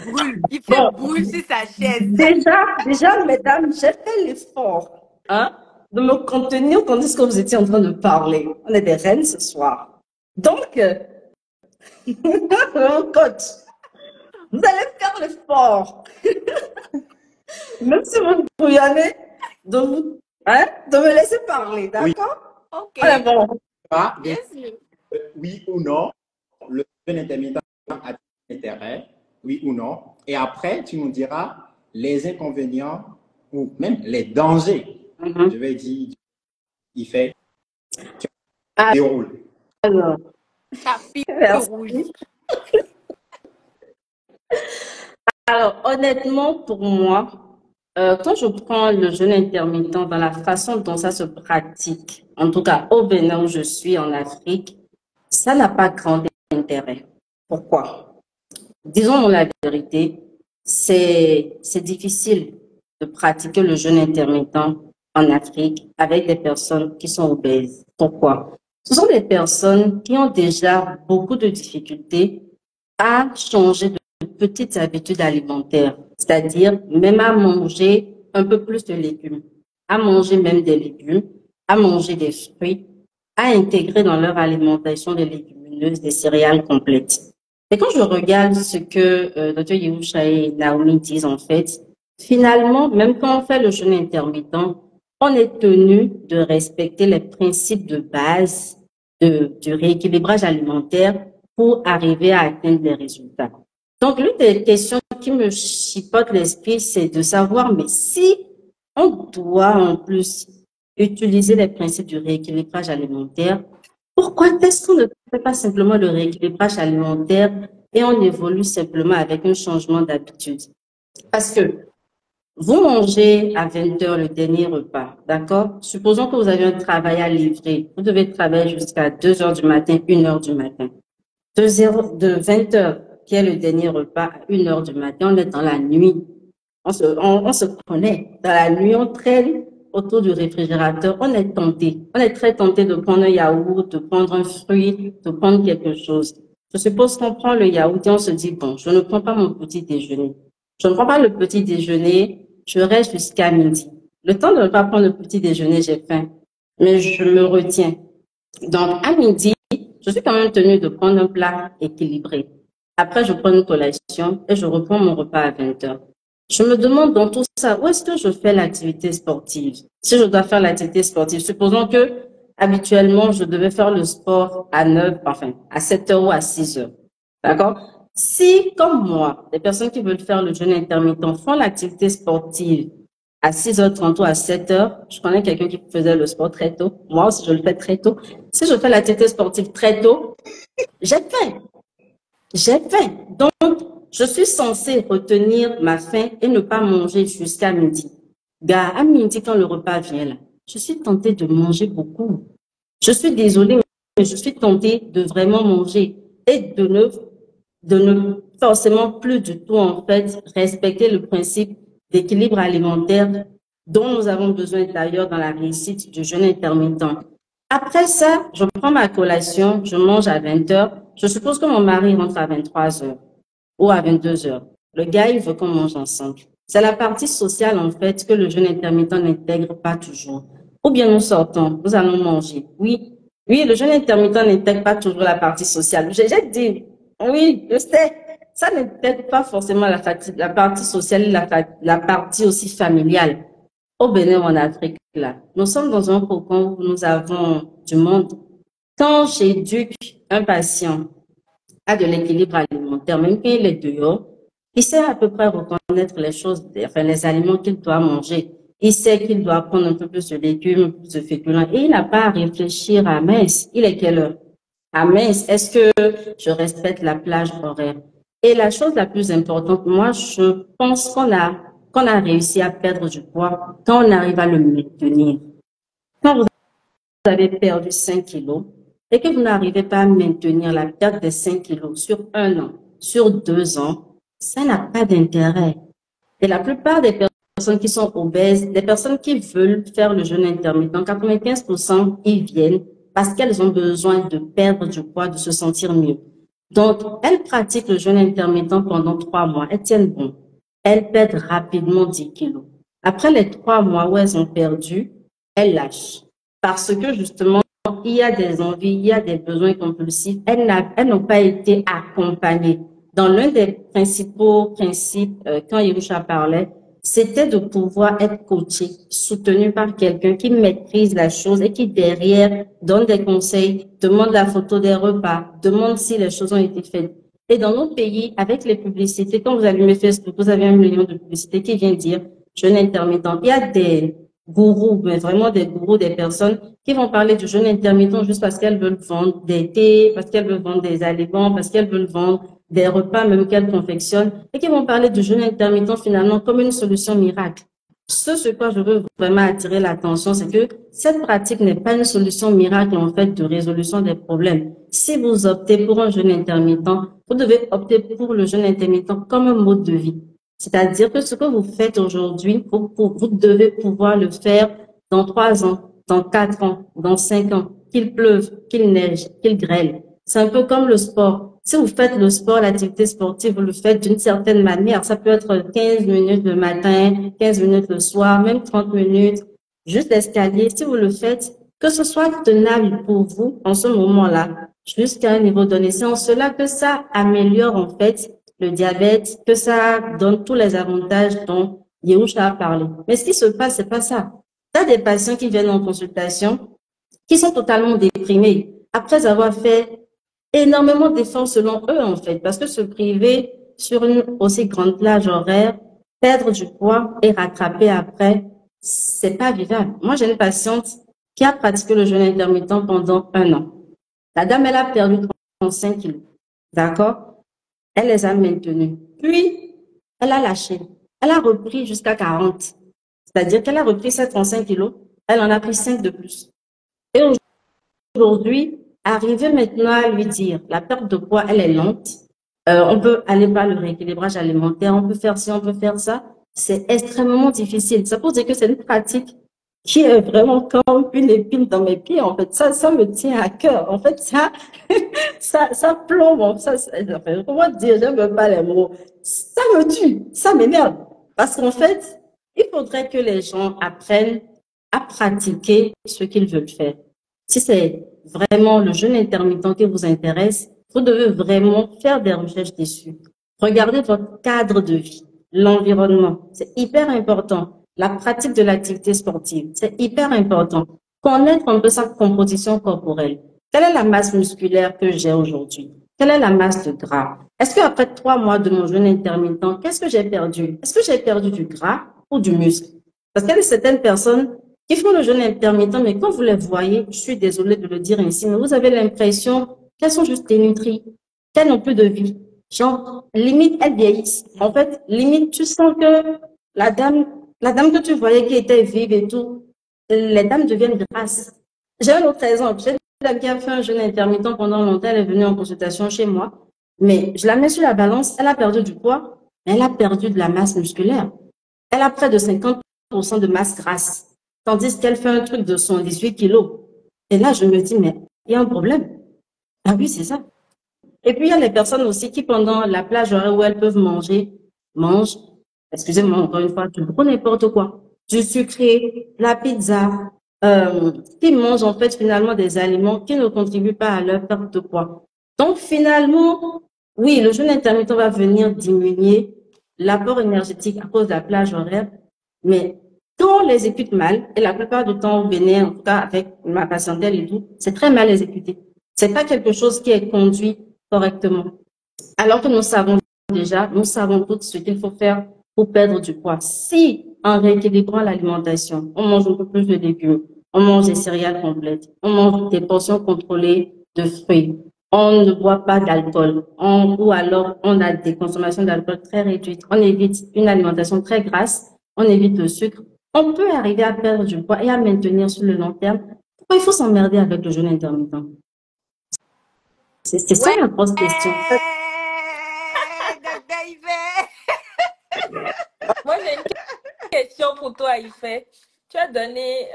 brûle. Il fait brûle sur sa chaise. Déjà, mesdames, j'ai fait l'effort de me contenir quand est-ce que vous étiez en train de parler. On est des reines ce soir. Donc, mon coach, vous allez faire l'effort. Même si vous bouillonnez, de me laisser parler, d'accord? Oui. Ok. Voilà, bon. Oui ou non, le jeûne intermittent a-t-il un intérêt? Oui ou non? Et après, tu nous diras les inconvénients ou même les dangers. Je vais dire, il fait, tu déroules. Alors, rouge. Alors, honnêtement, pour moi, quand je prends le jeûne intermittent dans la façon dont ça se pratique, en tout cas au Bénin où je suis en Afrique, ça n'a pas grand intérêt. Pourquoi? Disons la vérité, c'est difficile de pratiquer le jeûne intermittent en Afrique avec des personnes qui sont obèses. Pourquoi? Ce sont des personnes qui ont déjà beaucoup de difficultés à changer de petites habitudes alimentaires, c'est-à-dire même à manger un peu plus de légumes, à manger même des légumes, à manger des fruits, à intégrer dans leur alimentation des légumineuses, des céréales complètes. Et quand je regarde ce que Dr Yehousha et Naomi disent en fait, finalement, même quand on fait le jeûne intermittent, on est tenu de respecter les principes de base du rééquilibrage alimentaire pour arriver à atteindre des résultats. Donc, l'une des questions qui me chipote l'esprit, c'est de savoir, mais si on doit en plus utiliser les principes du rééquilibrage alimentaire, pourquoi est-ce qu'on ne fait pas simplement le rééquilibrage alimentaire et on évolue simplement avec un changement d'habitude? Parce que vous mangez à 20 heures le dernier repas, d'accord? Supposons que vous avez un travail à livrer. Vous devez travailler jusqu'à 2 heures du matin, 1 heure du matin. De 20 heures, qui est le dernier repas, à 1 heure du matin, on est dans la nuit. On se connaît. Dans la nuit, on traîne autour du réfrigérateur. On est tenté. On est très tenté de prendre un yaourt, de prendre un fruit, de prendre quelque chose. Je suppose qu'on prend le yaourt et on se dit, bon, je ne prends pas mon petit déjeuner. Je ne prends pas le petit déjeuner, je reste jusqu'à midi. Le temps de ne pas prendre le petit déjeuner, j'ai faim, mais je me retiens. Donc, à midi, je suis quand même tenue de prendre un plat équilibré. Après, je prends une collation et je reprends mon repas à 20 heures. Je me demande dans tout ça, où est-ce que je fais l'activité sportive? Si je dois faire l'activité sportive, supposons que habituellement, je devais faire le sport à 7 heures ou à 6 heures. D'accord? Si, comme moi, les personnes qui veulent faire le jeûne intermittent font l'activité sportive à 6h30 ou à 7h, je connais quelqu'un qui faisait le sport très tôt. Moi aussi, je le fais très tôt. Si je fais l'activité sportive très tôt, j'ai faim. J'ai faim. Donc, je suis censée retenir ma faim et ne pas manger jusqu'à midi. À midi, quand le repas vient là, je suis tentée de manger beaucoup. Je suis désolée, mais je suis tentée de vraiment manger et de ne forcément plus du tout, en fait, respecter le principe d'équilibre alimentaire dont nous avons besoin d'ailleurs dans la réussite du jeûne intermittent. Après ça, je prends ma collation, je mange à 20 heures. Je suppose que mon mari rentre à 23 heures ou à 22 heures. Le gars, il veut qu'on mange ensemble. C'est la partie sociale, en fait, que le jeûne intermittent n'intègre pas toujours. Ou bien nous sortons, nous allons manger. Oui, le jeûne intermittent n'intègre pas toujours la partie sociale. J'ai dit, oui, je sais, ça n'intègre pas forcément la partie sociale et la partie aussi familiale. Au Bénin, en Afrique, là, nous sommes dans un cocon où nous avons du monde. Quand j'éduque un patient à de l'équilibre alimentaire, même quand il est dehors, il sait à peu près reconnaître les choses, les aliments qu'il doit manger. il sait qu'il doit prendre un peu plus de légumes, plus de féculents, et il n'a pas à réfléchir à mince, il est quelle heure? À mince, est-ce que je respecte la plage horaire? Et la chose la plus importante, moi, je pense qu'on a réussi à perdre du poids quand on arrive à le maintenir. Quand vous avez perdu 5 kilos et que vous n'arrivez pas à maintenir la perte des 5 kilos sur 1 an, sur 2 ans, ça n'a pas d'intérêt. Et la plupart des personnes qui sont obèses, des personnes qui veulent faire le jeûne intermittent, 95%, ils viennent parce qu'elles ont besoin de perdre du poids, de se sentir mieux. Donc, elles pratiquent le jeûne intermittent pendant 3 mois. Elles tiennent bon. Elles perdent rapidement 10 kilos. Après les 3 mois où elles ont perdu, elles lâchent. Parce que justement, il y a des envies, il y a des besoins compulsifs. Elles n'ont pas été accompagnées. Dans l'un des principaux principes, quand Yerusha parlait, c'était de pouvoir être coaché, soutenu par quelqu'un qui maîtrise la chose et qui derrière donne des conseils, demande la photo des repas, demande si les choses ont été faites. Et dans nos pays, avec les publicités, quand vous allumez Facebook, vous avez 1 million de publicités qui viennent dire jeûne intermittent. Il y a des gourous, mais vraiment des gourous, des personnes qui vont parler du jeûne intermittent juste parce qu'elles veulent vendre des thés, parce qu'elles veulent vendre des aliments, parce qu'elles veulent vendre des repas même qu'elles confectionnent, et qui vont parler du jeûne intermittent finalement comme une solution miracle. Ce quoi je veux vraiment attirer l'attention, c'est que cette pratique n'est pas une solution miracle en fait de résolution des problèmes. Si vous optez pour un jeûne intermittent, vous devez opter pour le jeûne intermittent comme un mode de vie. C'est-à-dire que ce que vous faites aujourd'hui, vous devez pouvoir le faire dans 3 ans, dans 4 ans, dans 5 ans, qu'il pleuve, qu'il neige, qu'il grêle. C'est un peu comme le sport. Si vous faites le sport, l'activité sportive, vous le faites d'une certaine manière. Ça peut être 15 minutes le matin, 15 minutes le soir, même 30 minutes, juste l'escalier. Si vous le faites, que ce soit tenable pour vous en ce moment-là, jusqu'à un niveau donné. C'est en cela que ça améliore en fait le diabète, que ça donne tous les avantages dont Yerusha a parlé. Mais ce qui se passe, c'est pas ça. Tu as des patients qui viennent en consultation qui sont totalement déprimés après avoir fait énormément d'efforts selon eux, en fait, parce que se priver sur une aussi grande plage horaire, perdre du poids et rattraper après, c'est pas vivable. Moi, j'ai une patiente qui a pratiqué le jeûne intermittent pendant 1 an. La dame, elle a perdu 35 kilos. D'accord? Elle les a maintenus. Puis, elle a lâché. Elle a repris jusqu'à 40. C'est-à-dire qu'elle a repris ses 35 kilos. Elle en a pris 5 de plus. Et aujourd'hui, arriver maintenant à lui dire, la perte de poids, elle est lente. On peut aller par le rééquilibrage alimentaire, on peut faire ci, on peut faire ça. C'est extrêmement difficile. Ça pour dire que c'est une pratique qui est vraiment comme une épine dans mes pieds. En fait, ça me tient à cœur. En fait, ça plombe. Comment dire, j'aime pas les mots. Ça me tue, ça m'énerve. Parce qu'en fait, il faudrait que les gens apprennent à pratiquer ce qu'ils veulent faire. Si c'est vraiment le jeûne intermittent qui vous intéresse, vous devez vraiment faire des recherches dessus. Regardez votre cadre de vie, l'environnement. C'est hyper important. La pratique de l'activité sportive, c'est hyper important. Connaître un peu sa composition corporelle. Quelle est la masse musculaire que j'ai aujourd'hui? Quelle est la masse de gras? Est-ce qu'après 3 mois de mon jeûne intermittent, qu'est-ce que j'ai perdu? Est-ce que j'ai perdu du gras ou du muscle? Parce qu'il y a certaines personnes qui font le jeûne intermittent, mais quand vous les voyez, je suis désolée de le dire ainsi, mais vous avez l'impression qu'elles sont juste dénutries, qu'elles n'ont plus de vie. Genre, limite, elles vieillissent. En fait, limite, tu sens que la dame que tu voyais qui était vive et tout, les dames deviennent grasses. J'ai un autre exemple. J'ai une dame qui a fait un jeûne intermittent pendant longtemps, elle est venue en consultation chez moi, mais je la mets sur la balance, elle a perdu du poids, mais elle a perdu de la masse musculaire. Elle a près de 50% de masse grasse. Tandis qu'elle fait un truc de 118 kilos. Et là, je me dis, mais il y a un problème. Ah oui, c'est ça. Et puis, il y a les personnes aussi qui, pendant la plage horaire où elles peuvent manger, mangent, excusez-moi encore une fois, du gros n'importe quoi. Du sucré, la pizza, qui mangent en fait finalement des aliments qui ne contribuent pas à leur perte de poids. Donc, finalement, oui, le jeûne intermittent va venir diminuer l'apport énergétique à cause de la plage horaire, mais quand on les exécute mal, et la plupart du temps au Bénin, en tout cas avec ma patientèle et tout, c'est très mal exécuté. C'est pas quelque chose qui est conduit correctement. Alors que nous savons déjà, nous savons tout ce qu'il faut faire pour perdre du poids. Si, en rééquilibrant l'alimentation, on mange un peu plus de légumes, on mange des céréales complètes, on mange des portions contrôlées de fruits, on ne boit pas d'alcool, ou alors on a des consommations d'alcool très réduites, on évite une alimentation très grasse, on évite le sucre, on peut arriver à perdre du poids et à maintenir sur le long terme. Pourquoi il faut s'emmerder avec le jeûne intermittent? C'est ça la grosse question. Moi, j'ai une question pour toi, Ifé. Tu as donné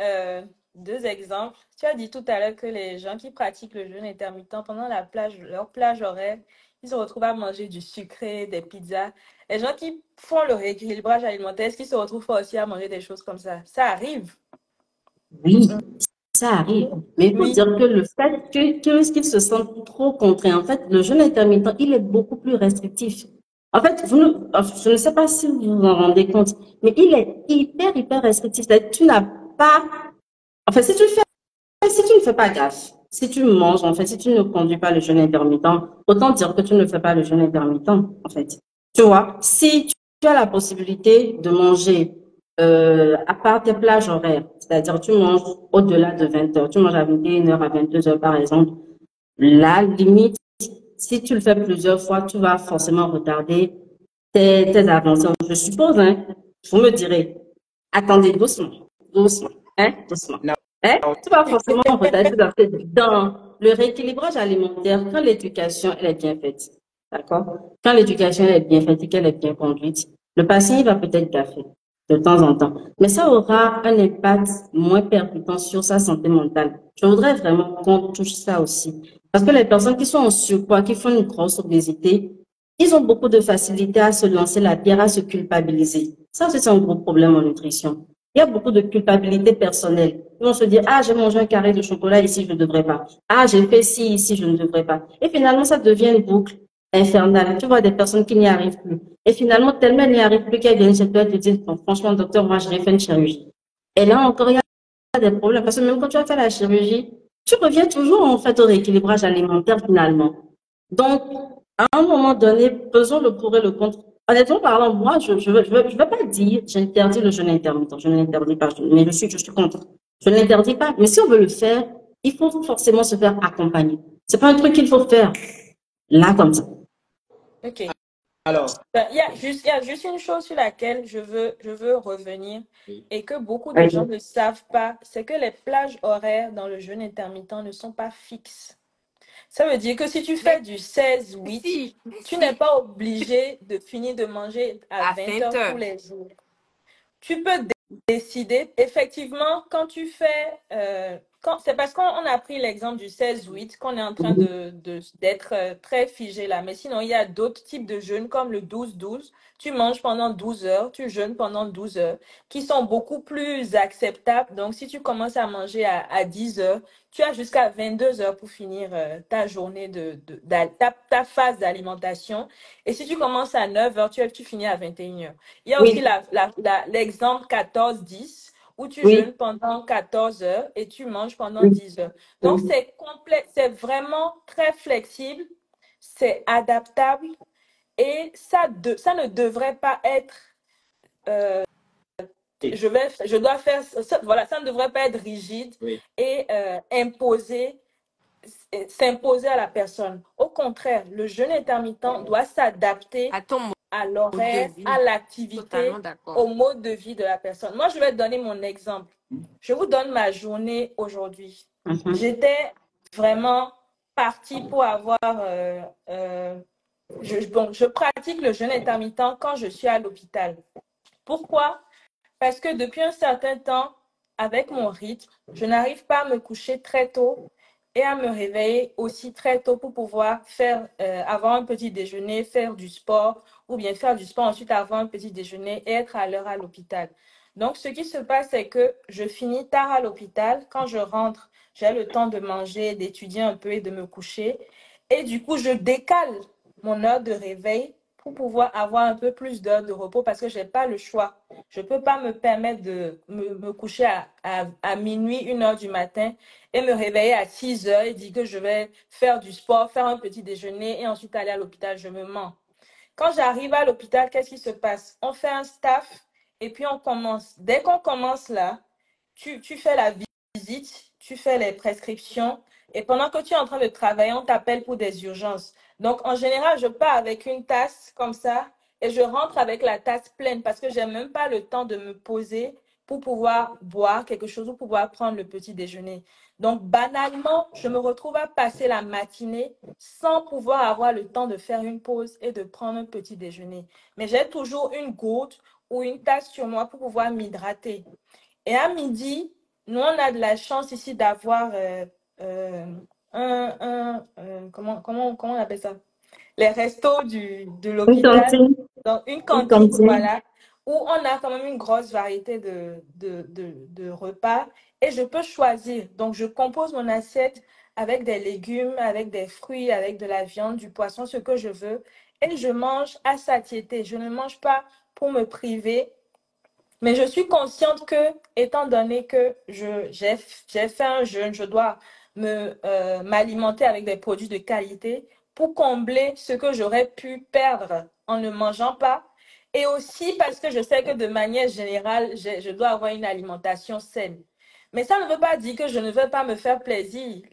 2 exemples. Tu as dit tout à l'heure que les gens qui pratiquent le jeûne intermittent pendant leur plage horaire, ils se retrouvent à manger du sucré, des pizzas. Les gens qui font le rééquilibrage alimentaire, est-ce qu'ils se retrouvent pas aussi à manger des choses comme ça? Ça arrive? Oui, ça arrive. Mais il faut dire que le fait qu'ils se sentent trop contraints, en fait, le jeûne intermittent, il est beaucoup plus restrictif. En fait, je ne sais pas si vous vous en rendez compte, mais il est hyper restrictif. Tu n'as pas, enfin, si tu ne fais pas gaffe, si tu manges, en fait, si tu ne conduis pas le jeûne intermittent, autant dire que tu ne fais pas le jeûne intermittent, en fait. Tu vois, si tu as la possibilité de manger à part tes plages horaires, c'est-à-dire tu manges au-delà de 20 heures, tu manges à 21 heures, à 22 heures par exemple, la limite, si tu le fais plusieurs fois, tu vas forcément retarder tes avancées. Je suppose, hein, vous me direz, attendez doucement, hein, doucement. Hein? Tu vas forcément retarder tes avancées dans le rééquilibrage alimentaire quand l'éducation elle est bien faite. D'accord? Quand l'éducation elle est bien faite et qu'elle est bien conduite, le patient il va peut-être gaffer de temps en temps. Mais ça aura un impact moins percutant sur sa santé mentale. Je voudrais vraiment qu'on touche ça aussi. Parce que les personnes qui sont en surpoids, qui font une grosse obésité, ils ont beaucoup de facilité à se lancer la pierre, à se culpabiliser. Ça, c'est un gros problème en nutrition. Il y a beaucoup de culpabilité personnelle. Ils vont se dire, ah, j'ai mangé un carré de chocolat ici, je ne devrais pas. Ah, j'ai fait ci ici, je ne devrais pas. Et finalement, ça devient une boucle infernale. Tu vois des personnes qui n'y arrivent plus. Et finalement, tellement elles n'y arrivent plus qu'elles viennent chez toi et te disent, bon, franchement, docteur, moi, j'ai fait une chirurgie. Et là encore, il y a des problèmes. Parce que même quand tu as fait la chirurgie, tu reviens toujours, en fait, au rééquilibrage alimentaire, finalement. Donc, à un moment donné, pesons le pour et le contre. Honnêtement parlant, moi, je veux pas dire, j'interdis le jeûne intermittent. Je ne l'interdis pas, mais je suis contre. Je ne l'interdis pas. Mais si on veut le faire, il faut forcément se faire accompagner. C'est pas un truc qu'il faut faire là, comme ça. Ok. Alors, il y a juste une chose sur laquelle je veux revenir et que beaucoup de gens ne savent pas, c'est que les plages horaires dans le jeûne intermittent ne sont pas fixes. Ça veut dire que si tu fais du 16-8, tu n'es pas obligé de finir de manger à 20 heures tous les jours. Tu peux décider, effectivement, quand tu fais... c'est parce qu'on a pris l'exemple du 16-8 qu'on est en train d'être très figé là. Mais sinon, il y a d'autres types de jeûnes comme le 12-12. Tu manges pendant 12 heures, tu jeûnes pendant 12 heures, qui sont beaucoup plus acceptables. Donc, si tu commences à manger à 10 heures, tu as jusqu'à 22 heures pour finir ta journée, ta phase d'alimentation. Et si tu commences à 9 heures, tu finis à 21 heures. Il y a aussi l'exemple 14-10 où tu jeûnes pendant 14 heures et tu manges pendant 10 heures. Donc, c'est complet, c'est vraiment très flexible, c'est adaptable et ça ne devrait pas être... je dois faire... Voilà, ça ne devrait pas être rigide et s'imposer à la personne. Au contraire, le jeûne intermittent doit s'adapter à l'horaire, à l'activité, au mode de vie de la personne. Moi, je vais te donner mon exemple. Je vous donne ma journée aujourd'hui. J'étais vraiment partie pour avoir... je pratique le jeûne intermittent quand je suis à l'hôpital. Pourquoi? Parce que depuis un certain temps, avec mon rythme, je n'arrive pas à me coucher très tôt et à me réveiller aussi très tôt pour pouvoir avoir un petit déjeuner, faire du sport ou bien faire du sport, ensuite avoir un petit déjeuner et être à l'heure à l'hôpital. Donc, ce qui se passe, c'est que je finis tard à l'hôpital. Quand je rentre, j'ai le temps de manger, d'étudier un peu et de me coucher. Et du coup, je décale mon heure de réveil pour pouvoir avoir un peu plus d'heures de repos parce que je n'ai pas le choix. Je ne peux pas me permettre de me coucher à minuit, 1 heure du matin et me réveiller à 6 heures et dire que je vais faire du sport, faire un petit déjeuner et ensuite aller à l'hôpital. Je me mens. Quand j'arrive à l'hôpital, qu'est-ce qui se passe? On fait un staff et puis on commence. Dès qu'on commence là, tu fais la visite, tu fais les prescriptions et pendant que tu es en train de travailler, on t'appelle pour des urgences. Donc, en général, je pars avec une tasse comme ça et je rentre avec la tasse pleine parce que je n'ai même pas le temps de me poser pour pouvoir boire quelque chose ou pouvoir prendre le petit déjeuner. Donc, banalement, je me retrouve à passer la matinée sans pouvoir avoir le temps de faire une pause et de prendre un petit déjeuner. Mais j'ai toujours une gourde ou une tasse sur moi pour pouvoir m'hydrater. Et à midi, nous, on a de la chance ici d'avoir comment on appelle ça? Les restos de Une l'hôpital, cantine. donc une Une cantine, cantine. voilà, où on a quand même une grosse variété de repas et je peux choisir. Donc, je compose mon assiette avec des légumes, avec des fruits, avec de la viande, du poisson, ce que je veux, et je mange à satiété. Je ne mange pas pour me priver, mais je suis consciente que, étant donné que j'ai fait un jeûne, je dois m'alimenter avec des produits de qualité pour combler ce que j'aurais pu perdre en ne mangeant pas. Et aussi parce que je sais que de manière générale, je dois avoir une alimentation saine. Mais ça ne veut pas dire que je ne veux pas me faire plaisir.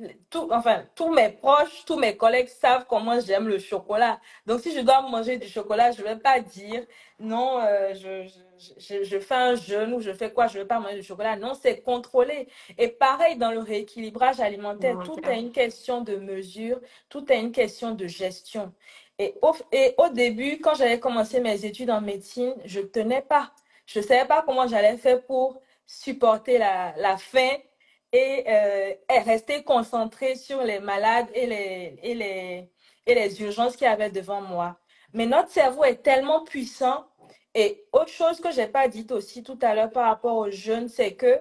Enfin, tous mes proches, tous mes collègues savent comment j'aime le chocolat. Donc, si je dois manger du chocolat, je ne vais pas dire non, je fais un jeûne ou je fais quoi, je ne veux pas manger du chocolat. Non, c'est contrôlé. Et pareil, dans le rééquilibrage alimentaire, tout est une question de mesure, tout est une question de gestion. Et au début, quand j'avais commencé mes études en médecine, je ne tenais pas. Je ne savais pas comment j'allais faire pour supporter la faim et rester concentrée sur les malades et les urgences qu'il y avait devant moi. Mais notre cerveau est tellement puissant. Et autre chose que je n'ai pas dit aussi tout à l'heure par rapport aux jeunes, c'est que...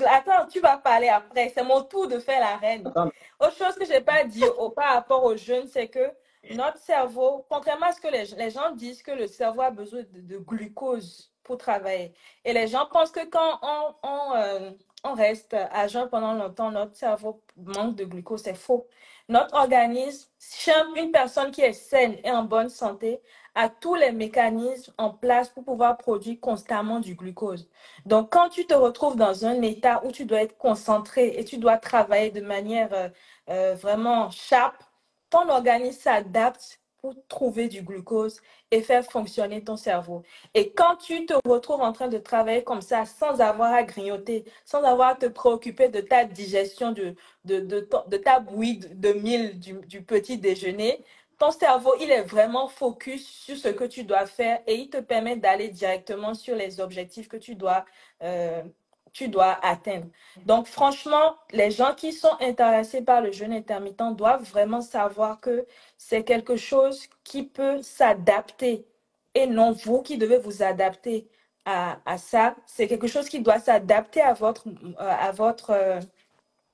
Attends, tu vas parler après. C'est mon tour de faire la reine. Autre chose que je n'ai pas dit par rapport aux jeunes, c'est que notre cerveau, contrairement à ce que les gens disent que le cerveau a besoin de glucose pour travailler. Et les gens pensent que quand on reste à jeun pendant longtemps, notre cerveau manque de glucose. C'est faux. Notre organisme, chez une personne qui est saine et en bonne santé, a tous les mécanismes en place pour pouvoir produire constamment du glucose. Donc, quand tu te retrouves dans un état où tu dois être concentré et tu dois travailler de manière vraiment sharp, ton organisme s'adapte pour trouver du glucose et faire fonctionner ton cerveau. Et quand tu te retrouves en train de travailler comme ça, sans avoir à grignoter, sans avoir à te préoccuper de ta digestion, de ta bouillie de mil du petit déjeuner, ton cerveau, il est vraiment focus sur ce que tu dois faire et il te permet d'aller directement sur les objectifs que tu dois atteindre. Donc, franchement, les gens qui sont intéressés par le jeûne intermittent doivent vraiment savoir que c'est quelque chose qui peut s'adapter et non vous qui devez vous adapter à ça. C'est quelque chose qui doit s'adapter à votre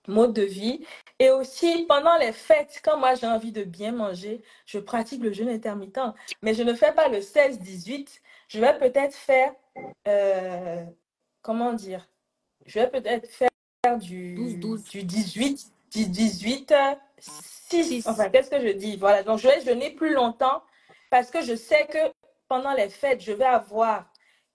mode de vie. Et aussi, pendant les fêtes, quand moi j'ai envie de bien manger, je pratique le jeûne intermittent. Mais je ne fais pas le 16-18. Je vais peut-être faire, comment dire, je vais peut-être faire du 18, 6. Enfin, qu'est-ce que je dis? Voilà, donc je vais jeûner plus longtemps parce que je sais que pendant les fêtes, je vais avoir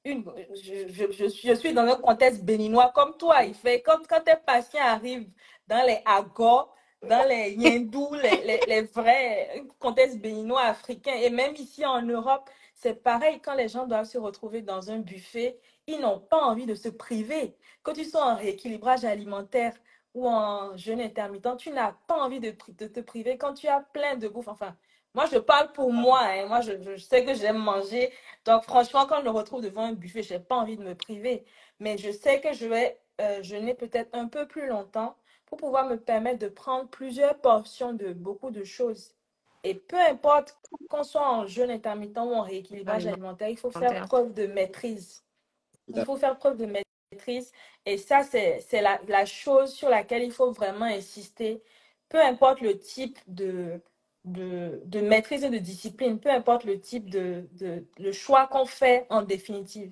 je suis dans un contexte béninois comme toi. Il fait, quand tes patients arrivent dans les Agor, dans les Hindous, les vrais contextes béninois africains, et même ici en Europe, c'est pareil. Quand les gens doivent se retrouver dans un buffet, ils n'ont pas envie de se priver. Quand tu sois en rééquilibrage alimentaire ou en jeûne intermittent, tu n'as pas envie de te priver quand tu as plein de bouffe. Enfin, moi, je parle pour moi. Hein. Moi, je sais que j'aime manger. Donc, franchement, quand je me retrouve devant un buffet, je n'ai pas envie de me priver. Mais je sais que je vais jeûner peut-être un peu plus longtemps pour pouvoir me permettre de prendre plusieurs portions de beaucoup de choses. Et peu importe qu'on soit en jeûne intermittent ou en rééquilibrage alimentaire, il faut faire preuve de maîtrise. Il faut faire preuve de maîtrise. Et ça, c'est la chose sur laquelle il faut vraiment insister. Peu importe le type de maîtrise et de discipline, peu importe le type le choix qu'on fait en définitive.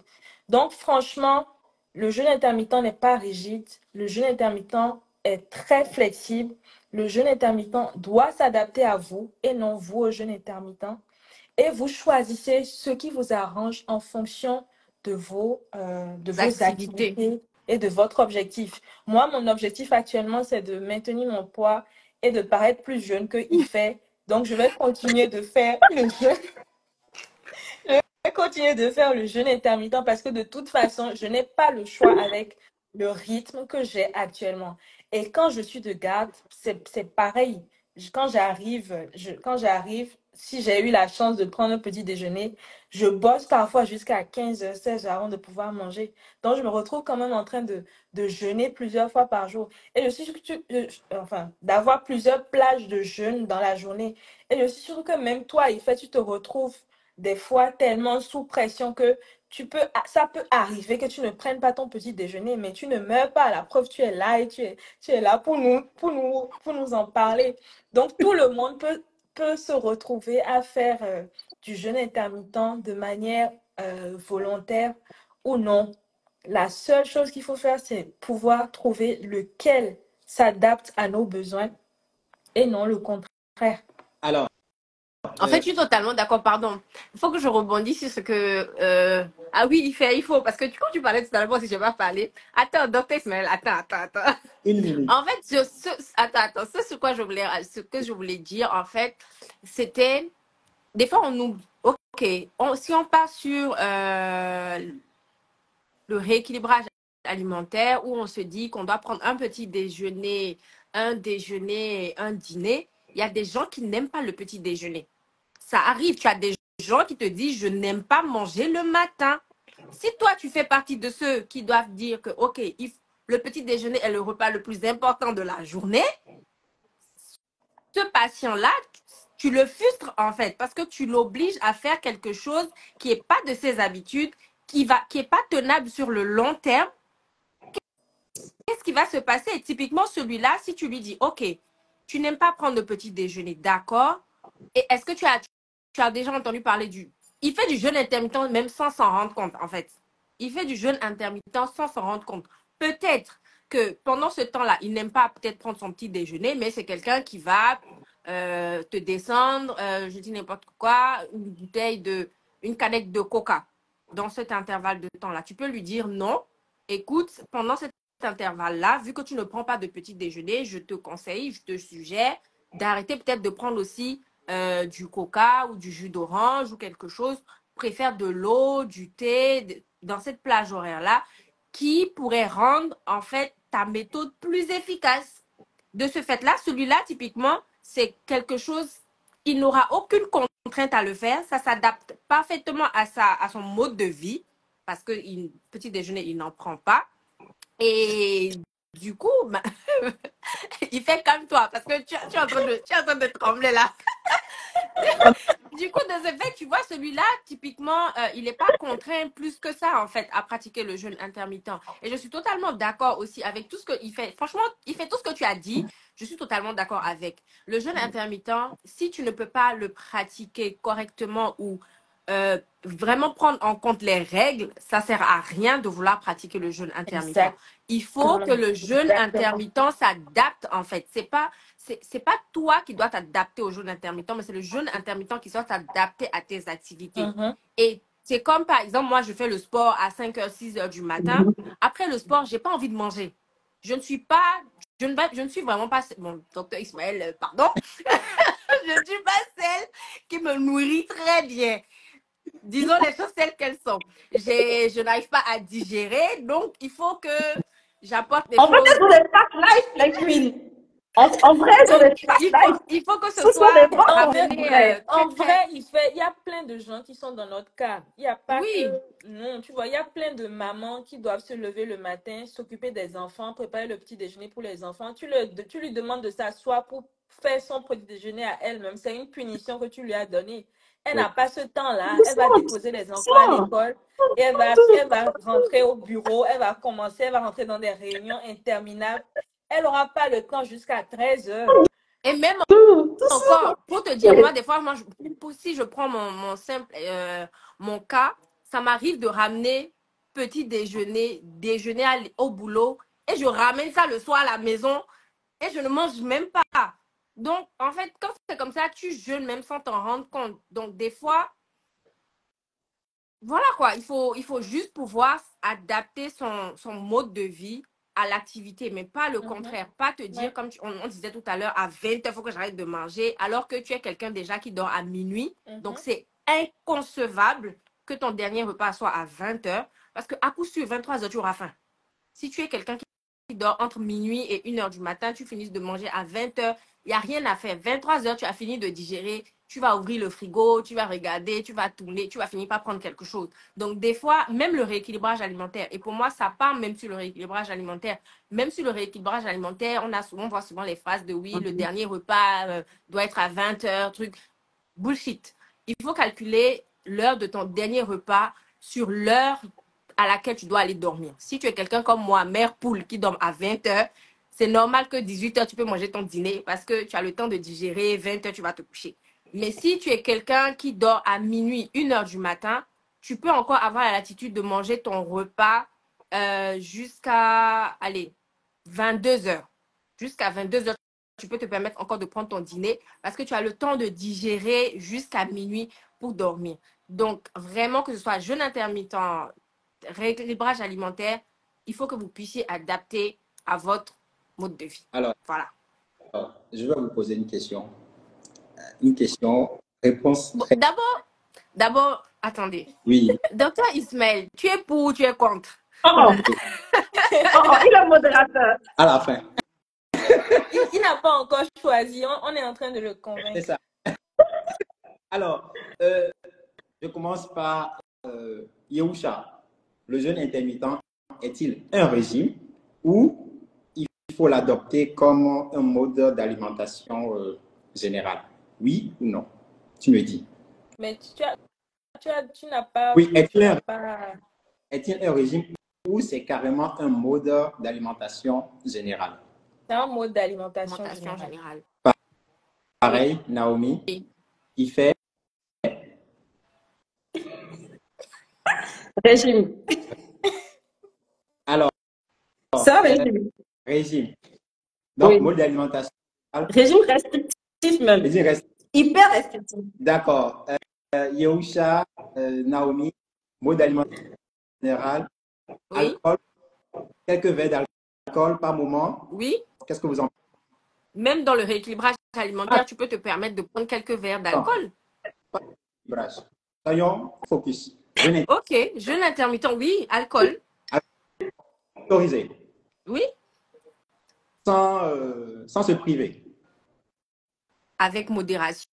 Donc, franchement, le jeûne intermittent n'est pas rigide. Le jeûne intermittent est très flexible. Le jeûne intermittent doit s'adapter à vous et non vous au jeûne intermittent. Et vous choisissez ce qui vous arrange en fonction de vos activités et de votre objectif. Moi, mon objectif actuellement, c'est de maintenir mon poids et de paraître plus jeune qu'il fait. Donc, je vais continuer de faire le jeûne. Je vais continuer de faire le jeûne intermittent parce que de toute façon, je n'ai pas le choix avec le rythme que j'ai actuellement. Et quand je suis de garde, c'est pareil. Quand j'arrive, si j'ai eu la chance de prendre un petit déjeuner, je bosse parfois jusqu'à 15h, 16h avant de pouvoir manger. Donc, je me retrouve quand même en train de jeûner plusieurs fois par jour. Et je suis sûre d'avoir plusieurs plages de jeûne dans la journée. Et je suis sûre que même toi, tu te retrouves des fois tellement sous pression que ça peut arriver que tu ne prennes pas ton petit déjeuner, mais tu ne meurs pas. La preuve, tu es là et tu es là pour nous en parler. Donc, tout le monde peut se retrouver à faire du jeûne intermittent de manière volontaire ou non. La seule chose qu'il faut faire, c'est pouvoir trouver lequel s'adapte à nos besoins et non le contraire. Alors, en fait, je suis totalement d'accord, pardon. Il faut que je rebondisse sur ce que... Ah oui, il faut, parce que quand tu parlais tout à l'heure, si je vais pas parler... Attends, docteur Ismaël, attends. Une minute. En fait, attends, ce que je voulais dire, en fait, c'était... Des fois, on nous... Ok, si on part sur le rééquilibrage alimentaire, où on se dit qu'on doit prendre un petit déjeuner, un déjeuner, un dîner, il y a des gens qui n'aiment pas le petit déjeuner. Ça arrive, tu as des gens qui te disent je n'aime pas manger le matin. Si toi tu fais partie de ceux qui doivent dire que ok, le petit déjeuner est le repas le plus important de la journée, ce patient-là, tu le frustres en fait parce que tu l'obliges à faire quelque chose qui n'est pas de ses habitudes, qui est pas tenable sur le long terme. Qu'est-ce qui va se passer? Et typiquement celui-là, si tu lui dis ok, tu n'aimes pas prendre le petit déjeuner, d'accord? Et est-ce que tu as déjà entendu parler il fait du jeûne intermittent même sans s'en rendre compte, en fait. Il fait du jeûne intermittent sans s'en rendre compte. Peut-être que pendant ce temps-là, il n'aime pas peut-être prendre son petit déjeuner, mais c'est quelqu'un qui va te descendre, je dis n'importe quoi, une canette de coca dans cet intervalle de temps-là. Tu peux lui dire non, écoute, pendant cet intervalle-là, vu que tu ne prends pas de petit déjeuner, je te suggère d'arrêter peut-être de prendre aussi du coca ou du jus d'orange ou quelque chose, préfère de l'eau, du thé, dans cette plage horaire-là, qui pourrait rendre en fait ta méthode plus efficace. De ce fait-là, celui-là, typiquement, c'est quelque chose, il n'aura aucune contrainte à le faire, ça s'adapte parfaitement à son mode de vie, parce que petit déjeuner, il n'en prend pas. Et du coup, il fait comme toi, parce que tu es en train de trembler là. Du coup, de ce fait, tu vois, celui-là, typiquement, il n'est pas contraint plus que ça, en fait, à pratiquer le jeûne intermittent. Et je suis totalement d'accord aussi avec tout ce qu'il fait. Franchement, il fait tout ce que tu as dit. Je suis totalement d'accord avec. Le jeûne intermittent, si tu ne peux pas le pratiquer correctement ou vraiment prendre en compte les règles, ça sert à rien de vouloir pratiquer le jeûne intermittent. Exact. Il faut que le jeûne intermittent s'adapte, en fait. C'est pas toi qui dois t'adapter au jeûne intermittent, mais c'est le jeûne intermittent qui doit s'adapter à tes activités. Et c'est comme, par exemple, moi, je fais le sport à 5h, 6h du matin. Après le sport, j'ai pas envie de manger. Je ne suis vraiment pas... Bon, docteur Ismaël, pardon. Je ne suis pas celle qui me nourrit très bien. Disons les choses telles qu'elles sont. Je n'arrive pas à digérer, donc il faut que j'apporte des choses. En fait, vous n'êtes pas life, like Queen. En vrai, il faut que ce soit ramené. En vrai, il y a plein de gens qui sont dans notre cas. Il n'y a pas que... Non, tu vois, il y a plein de mamans qui doivent se lever le matin, s'occuper des enfants, préparer le petit déjeuner pour les enfants. Tu lui demandes de s'asseoir pour faire son petit déjeuner à elle-même. C'est une punition que tu lui as donnée. Elle n'a pas ce temps-là. Elle va déposer les enfants à l'école et elle va rentrer au bureau. Elle va rentrer dans des réunions interminables. Elle n'aura pas le temps jusqu'à 13h. Et même encore, pour te dire, moi, des fois, si je prends mon cas, ça m'arrive de ramener petit déjeuner au boulot et je ramène ça le soir à la maison. et je ne mange même pas. Donc, en fait, quand c'est comme ça, tu jeûnes même sans t'en rendre compte. Donc, des fois, voilà quoi, il faut juste pouvoir adapter son mode de vie à l'activité, mais pas le contraire. Pas te dire, comme on disait tout à l'heure, à 20h, il faut que j'arrête de manger, alors que tu es quelqu'un déjà qui dort à minuit. Donc, c'est inconcevable que ton dernier repas soit à 20h, parce qu'à coup sûr, 23h, tu auras faim. Si tu es quelqu'un qui dort entre minuit et 1h du matin, tu finis de manger à 20h, il n'y a rien à faire. 23h, tu as fini de digérer, tu vas ouvrir le frigo, tu vas regarder, tu vas tourner, tu vas finir par prendre quelque chose. Donc, des fois, même le rééquilibrage alimentaire, et pour moi, ça part même sur le rééquilibrage alimentaire. Même sur le rééquilibrage alimentaire, on voit souvent les phrases de oui, le dernier repas doit être à 20h, truc. Bullshit. Il faut calculer l'heure de ton dernier repas sur l'heure à laquelle tu dois aller dormir. Si tu es quelqu'un comme moi, mère poule, qui dort à 20h, c'est normal que 18h, tu peux manger ton dîner parce que tu as le temps de digérer, 20h, tu vas te coucher. Mais si tu es quelqu'un qui dort à minuit, 1h du matin, tu peux encore avoir la latitude de manger ton repas jusqu'à, allez, 22h. Jusqu'à 22h, tu peux te permettre encore de prendre ton dîner parce que tu as le temps de digérer jusqu'à minuit pour dormir. Donc, vraiment, que ce soit jeûne intermittent, rééquilibrage alimentaire, il faut que vous puissiez adapter à votre mode de vie. Alors, voilà. Je vais vous poser une question. Réponse bon, très... D'abord, attendez. Oui. Docteur Ismaël, tu es pour ou tu es contre? Il est modérateur. À la fin. Il n'a pas encore choisi. On est en train de le convaincre. C'est ça. Alors, je commence par Yehusha. Le jeûne intermittent est-il un régime ou il faut l'adopter comme un mode d'alimentation général? Oui ou non? Tu me dis. Mais tu n'as pas... Oui, est-il un régime ou c'est carrément un mode d'alimentation général? C'est un mode d'alimentation générale. Pareil, Naomi, oui. Il fait régime. Alors, ça, régime. Régime. Donc, oui. Mode d'alimentation. Régime restrictif même. Régime restrictif. Hyper restrictif. D'accord. Yehusha, Naomi, mode d'alimentation général. Oui. Alcool. Quelques verres d'alcool par moment. Oui. Qu'est-ce que vous en pensez? Même dans le rééquilibrage alimentaire, tu peux te permettre de prendre quelques verres d'alcool. Soyons focus. Ok, jeûne intermittent, oui, alcool. Autorisé. Oui. Sans se priver. Avec modération.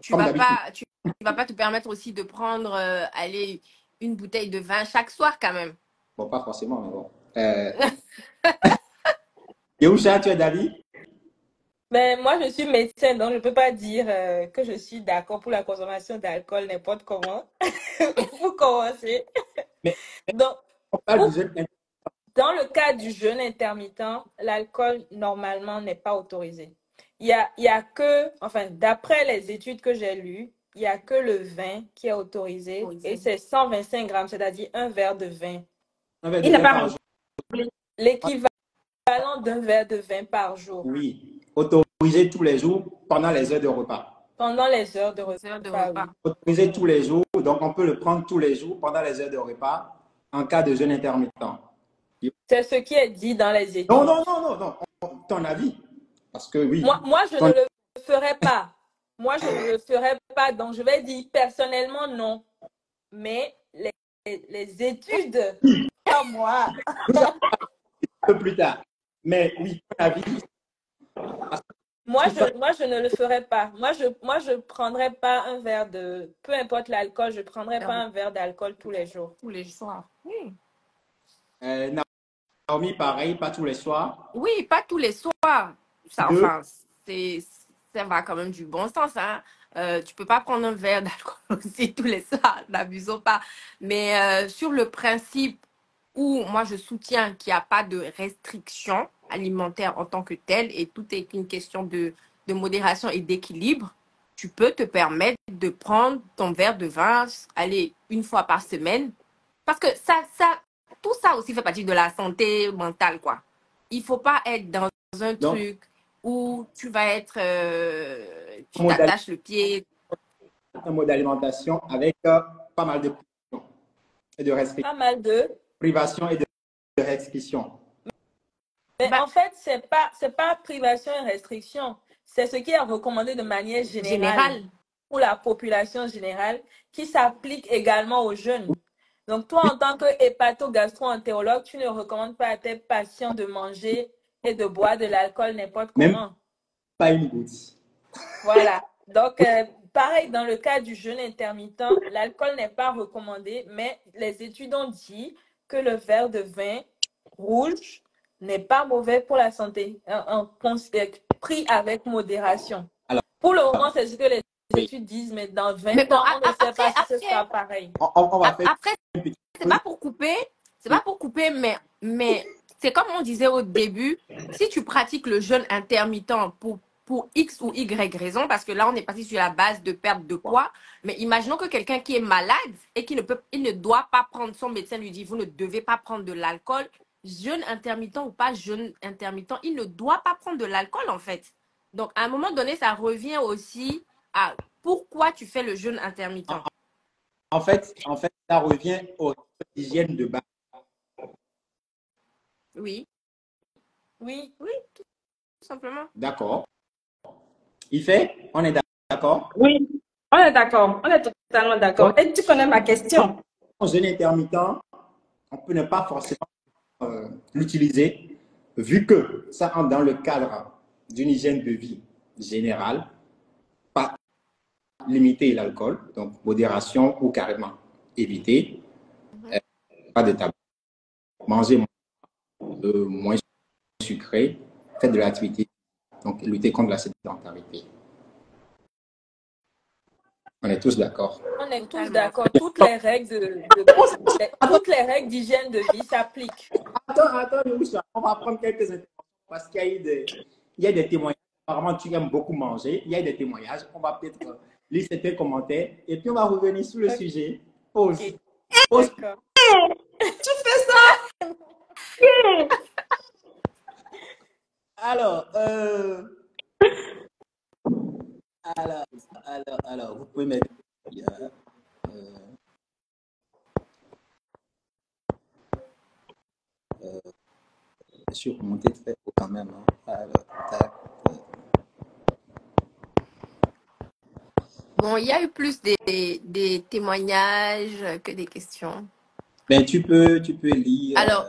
Tu ne vas pas te permettre aussi de prendre allez, une bouteille de vin chaque soir quand même. Bon, pas forcément, mais bon. Yehusha, tu es d'avis? Ben, moi, je suis médecin, donc je ne peux pas dire que je suis d'accord pour la consommation d'alcool n'importe comment. Pour commencer. Donc, dans le cas du jeûne intermittent, l'alcool, normalement, n'est pas autorisé. Il y a que, enfin, d'après les études que j'ai lues, il n'y a que le vin qui est autorisé. Et c'est 125 grammes, c'est-à-dire un verre de vin. Il n'est pas l'équivalent d'un verre de vin par jour. Oui, autorisé tous les jours pendant les heures de repas. Pendant les heures de repas. Oui. Autorisé tous les jours, donc on peut le prendre tous les jours pendant les heures de repas en cas de jeûne intermittent. C'est ce qui est dit dans les études. Non, ton avis. Parce que oui. Moi je ne le ferai pas. Moi, je ne le ferai pas. Donc, je vais dire personnellement non. Mais les études, pas moi. Un peu plus tard. Mais oui, ton avis. Moi, je ne le ferai pas. Moi, je ne prendrai pas un verre de... Peu importe l'alcool, je ne prendrai pas un verre d'alcool tous les jours. Tous les soirs. Oui. Naomi, pareil, pas tous les soirs. Oui, pas tous les soirs. Ça, enfin, ça va quand même du bon sens. Hein. Tu peux pas prendre un verre d'alcool aussi tous les soirs. N'abusons pas. Mais sur le principe où moi, je soutiens qu'il n'y a pas de restriction alimentaire en tant que telle et tout est une question de modération et d'équilibre, tu peux te permettre de prendre ton verre de vin, aller une fois par semaine. Parce que tout ça aussi fait partie de la santé mentale, quoi. Il ne faut pas être dans un truc où tu vas être, tu t'attaches le pied. Un mode d'alimentation avec pas mal de privations et de restrictions. Pas mal de privations et de restrictions. Mais en fait, c'est pas privation et restriction. C'est ce qui est recommandé de manière générale pour la population générale qui s'applique également aux jeunes. Donc, toi, en tant qu'hépato-gastro-entérologue, tu ne recommandes pas à tes patients de manger et de boire de l'alcool n'importe comment. Même pas une goutte. Voilà. Donc, pareil, dans le cas du jeûne intermittent, l'alcool n'est pas recommandé, mais les études ont dit que le verre de vin rouge n'est pas mauvais pour la santé, pris avec modération. Alors, pour le moment, c'est ce que les études disent, mais dans 20 ans, on ne sait pas si ce sera pareil. Après, c'est pas pour couper, mais c'est comme on disait au début, si tu pratiques le jeûne intermittent pour X ou Y raison, parce que là, on est parti sur la base de perte de poids, mais imaginons que quelqu'un qui est malade et il ne doit pas prendre, son médecin lui dit, vous ne devez pas prendre de l'alcool, jeûne intermittent ou pas jeûne intermittent, il ne doit pas prendre de l'alcool en fait. Donc, à un moment donné, ça revient aussi à pourquoi tu fais le jeûne intermittent. En fait, ça revient aux hygiènes de base. Oui, tout simplement. D'accord. On est d'accord? Oui, on est d'accord. On est totalement d'accord. Et tu connais ma question. En jeûne intermittent, on peut ne pas forcément l'utiliser, vu que ça entre dans le cadre d'une hygiène de vie générale, pas limiter l'alcool, donc modération ou carrément éviter, pas de tabac, manger moins sucré, faire de l'activité, donc lutter contre la sédentarité. On est tous d'accord. On est tous d'accord. Toutes les règles toutes les règles d'hygiène de vie s'appliquent. Attends, on va prendre quelques interventions parce qu'il y a des témoignages. Apparemment, tu aimes beaucoup manger. Il y a des témoignages. On va peut-être lire certains commentaires et puis on va revenir sur le sujet. Pause. Pause. Tu fais ça? Alors, vous pouvez mettre. Sur monter très haut quand même. Bon, il y a eu plus des témoignages que des questions. Ben, tu peux lire. Alors,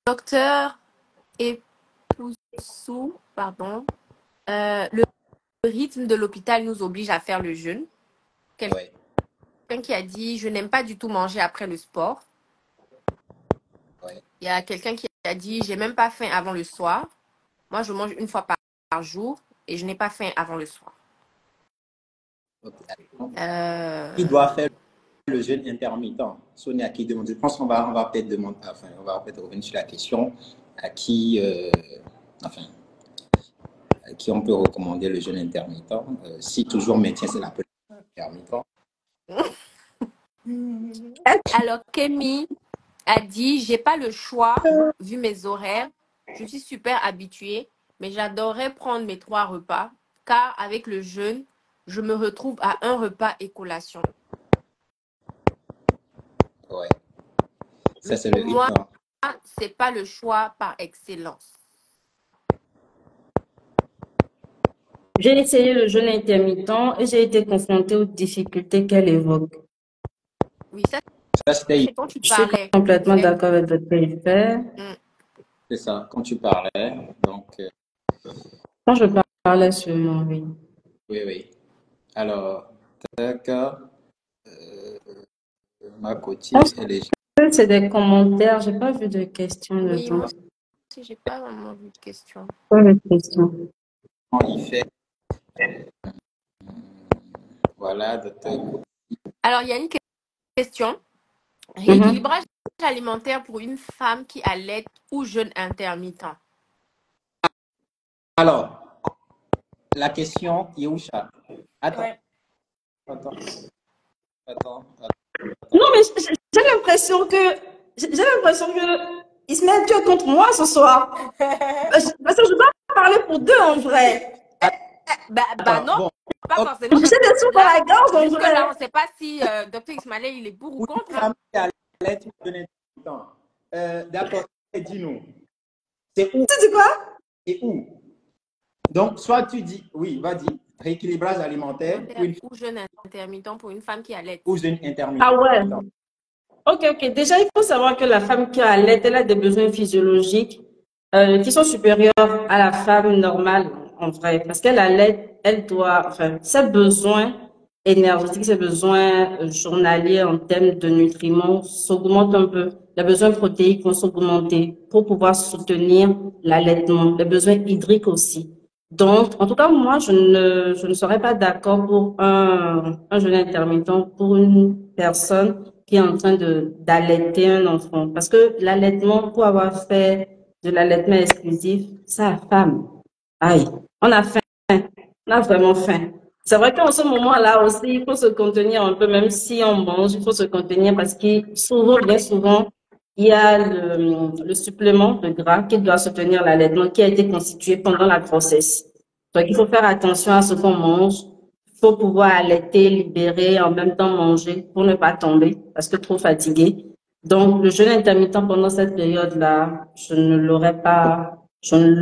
docteur Epoussou, pardon. Le rythme de l'hôpital nous oblige à faire le jeûne. Quelqu'un qui a dit, je n'aime pas du tout manger après le sport. Il y a quelqu'un qui a dit, j'ai même pas faim avant le soir. Moi, je mange une fois par jour et je n'ai pas faim avant le soir. Qui doit faire le jeûne intermittent? Sonia qui demande. Je pense qu'on va peut-être demander, on va peut-être revenir sur la question à qui on peut recommander le jeûne intermittent, si toujours maintien c'est la intermittent. Alors, Kémy a dit, j'ai pas le choix vu mes horaires. Je suis super habituée, mais j'adorerais prendre mes 3 repas, car avec le jeûne, je me retrouve à un repas et collation. Ouais. Ça, c'est le rythme. Moi, c'est pas le choix par excellence. J'ai essayé le jeûne intermittent et j'ai été confrontée aux difficultés qu'elle évoque. Oui, ça c'était quand tu parlais. Je suis complètement d'accord avec votre père. C'est ça, quand tu parlais. Donc, quand je parlais seulement, oui. Oui. Alors, ma cotille, c'est des commentaires. J'ai pas vu de questions. Oui, moi aussi, j'ai pas vraiment vu de questions. Pas de questions. Il fait. Voilà, docteur. Alors, il y a une question. Rééquilibrage alimentaire pour une femme qui allaite ou jeûne intermittent. Alors, la question, Yehousha. Attends. Non, mais j'ai l'impression que Ismaël, tu es contre moi ce soir. Parce que je dois parler pour deux en vrai. Non, bon, pas forcément. J'ai des sous dans la gorge en vrai. Là, on ne sait pas si Dr Ismaël, il est pour ou contre. Femme qui allait d'accord, dis-nous. C'est où? Tu dis quoi? Et où? Donc, soit tu dis, oui, vas-y, rééquilibrage alimentaire ou jeûne intermittent pour une femme qui allait. Ou jeûne intermittent. Ah ouais. Ok. Déjà, il faut savoir que la femme qui allait, elle a des besoins physiologiques qui sont supérieurs à la femme normale, en vrai. Parce qu'elle allait, elle doit, enfin, ses besoins énergétiques, ses besoins journaliers en termes de nutriments s'augmentent un peu. Les besoins protéiques vont s'augmenter pour pouvoir soutenir l'allaitement. Les besoins hydriques aussi. Donc, en tout cas, moi, je ne serais pas d'accord pour un jeûne intermittent pour une personne qui est en train d'allaiter un enfant. Parce que l'allaitement, pour avoir fait de l'allaitement exclusif, ça affame. Aïe, on a faim. On a vraiment faim. C'est vrai qu'en ce moment-là aussi, il faut se contenir un peu, même si on mange, il faut se contenir parce que souvent, bien souvent, il y a le supplément de gras qui doit soutenir l'allaitement qui a été constitué pendant la grossesse. Donc, il faut faire attention à ce qu'on mange. Il faut pouvoir allaiter, libérer, en même temps manger pour ne pas tomber parce que trop fatigué. Donc, le jeûne intermittent pendant cette période-là, je ne le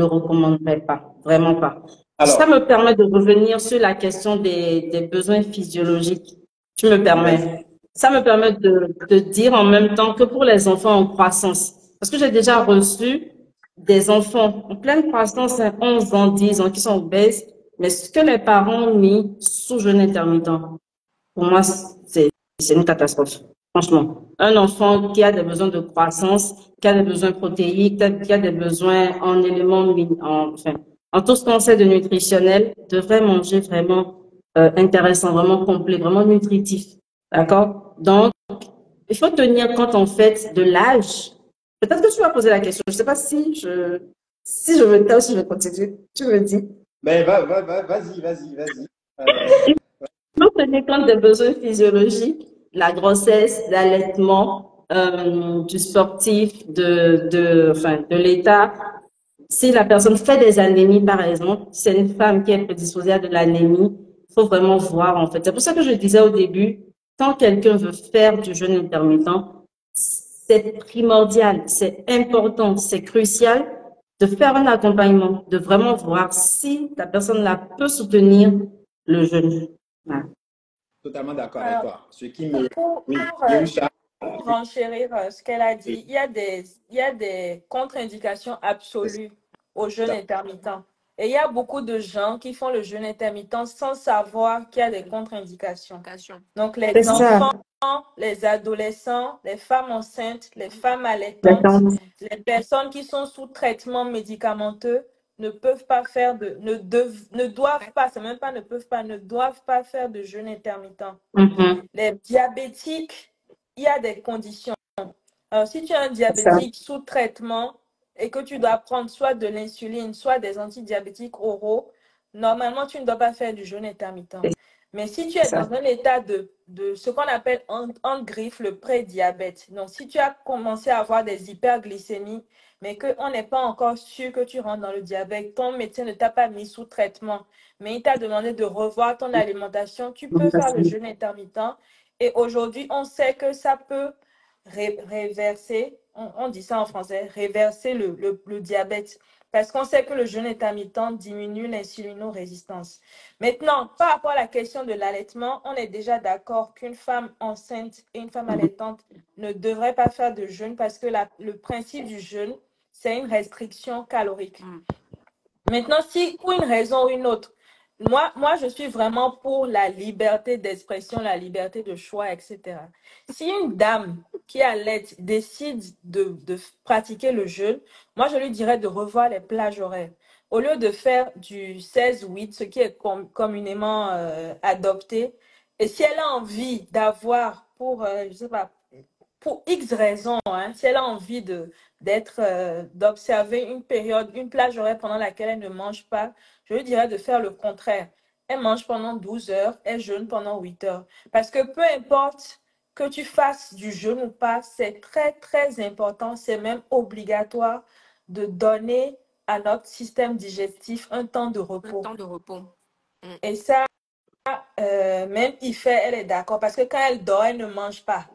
recommanderais pas, vraiment pas. Alors, ça me permet de revenir sur la question des besoins physiologiques. Tu me permets. Ça me permet de dire en même temps que pour les enfants en croissance, parce que j'ai déjà reçu des enfants en pleine croissance, 11 ans, 10 ans, qui sont obèses, mais ce que les parents ont mis sous jeûne intermittent, pour moi, c'est une catastrophe. Franchement, un enfant qui a des besoins de croissance, qui a des besoins protéiques, qui a des besoins en éléments, en tout ce qu'on sait de nutritionnel, devrait manger vraiment intéressant, vraiment complet, vraiment nutritif. D'accord? Donc, il faut tenir compte en fait de l'âge. Peut-être que tu vas poser la question. Je ne sais pas si je veux taire ou si je vais continuer. Tu me dis. Mais vas-y. Il faut tenir compte des besoins physiologiques, la grossesse, l'allaitement, du sportif, de l'état. Si la personne fait des anémies, par exemple, c'est une femme qui est prédisposée à de l'anémie, il faut vraiment voir, en fait. C'est pour ça que je disais au début, quand quelqu'un veut faire du jeûne intermittent, c'est primordial, c'est important, c'est crucial de faire un accompagnement, de vraiment voir si la personne-là peut soutenir le jeûne. Voilà. Totalement d'accord avec toi. Ce qui me... Pour renchérir ce qu'elle a dit, il y a des contre-indications absolues au jeûne intermittent. Et il y a beaucoup de gens qui font le jeûne intermittent sans savoir qu'il y a des contre-indications. Donc, les enfants, les adolescents, les femmes enceintes, les femmes allaitantes, les personnes qui sont sous traitement médicamenteux ne peuvent pas faire ne doivent pas, c'est même pas ne peuvent pas, ne doivent pas faire de jeûne intermittent. Les diabétiques, il y a des conditions. Alors, si tu es un diabétique sous traitement et que tu dois prendre soit de l'insuline, soit des antidiabétiques oraux, normalement, tu ne dois pas faire du jeûne intermittent. Mais si tu es dans un état de ce qu'on appelle en griffe le prédiabète, donc si tu as commencé à avoir des hyperglycémies, mais qu'on n'est pas encore sûr que tu rentres dans le diabète, ton médecin ne t'a pas mis sous traitement, mais il t'a demandé de revoir ton alimentation, tu peux faire le jeûne intermittent. Et aujourd'hui, on sait que ça peut réverser, on dit ça en français, réverser le diabète. Parce qu'on sait que le jeûne intermittent diminue l'insulinorésistance. Maintenant, par rapport à la question de l'allaitement, on est déjà d'accord qu'une femme enceinte et une femme allaitante ne devraient pas faire de jeûne parce que le principe du jeûne, c'est une restriction calorique. Maintenant, si pour une raison ou une autre, moi, je suis vraiment pour la liberté d'expression, la liberté de choix, etc. Si une dame qui allaite décide de pratiquer le jeûne, moi, je lui dirais de revoir les plages horaires. Au lieu de faire du 16-8, ce qui est communément adopté, et si elle a envie d'avoir je sais pas, pour X raisons, si elle a envie d'observer une plage horaire pendant laquelle elle ne mange pas, je lui dirais de faire le contraire. Elle mange pendant 12 heures, elle jeûne pendant 8 heures. Parce que peu importe que tu fasses du jeûne ou pas, c'est très, très important, c'est même obligatoire de donner à notre système digestif un temps de repos. Un temps de repos. Et ça, même Ife, elle est d'accord parce que quand elle dort, elle ne mange pas.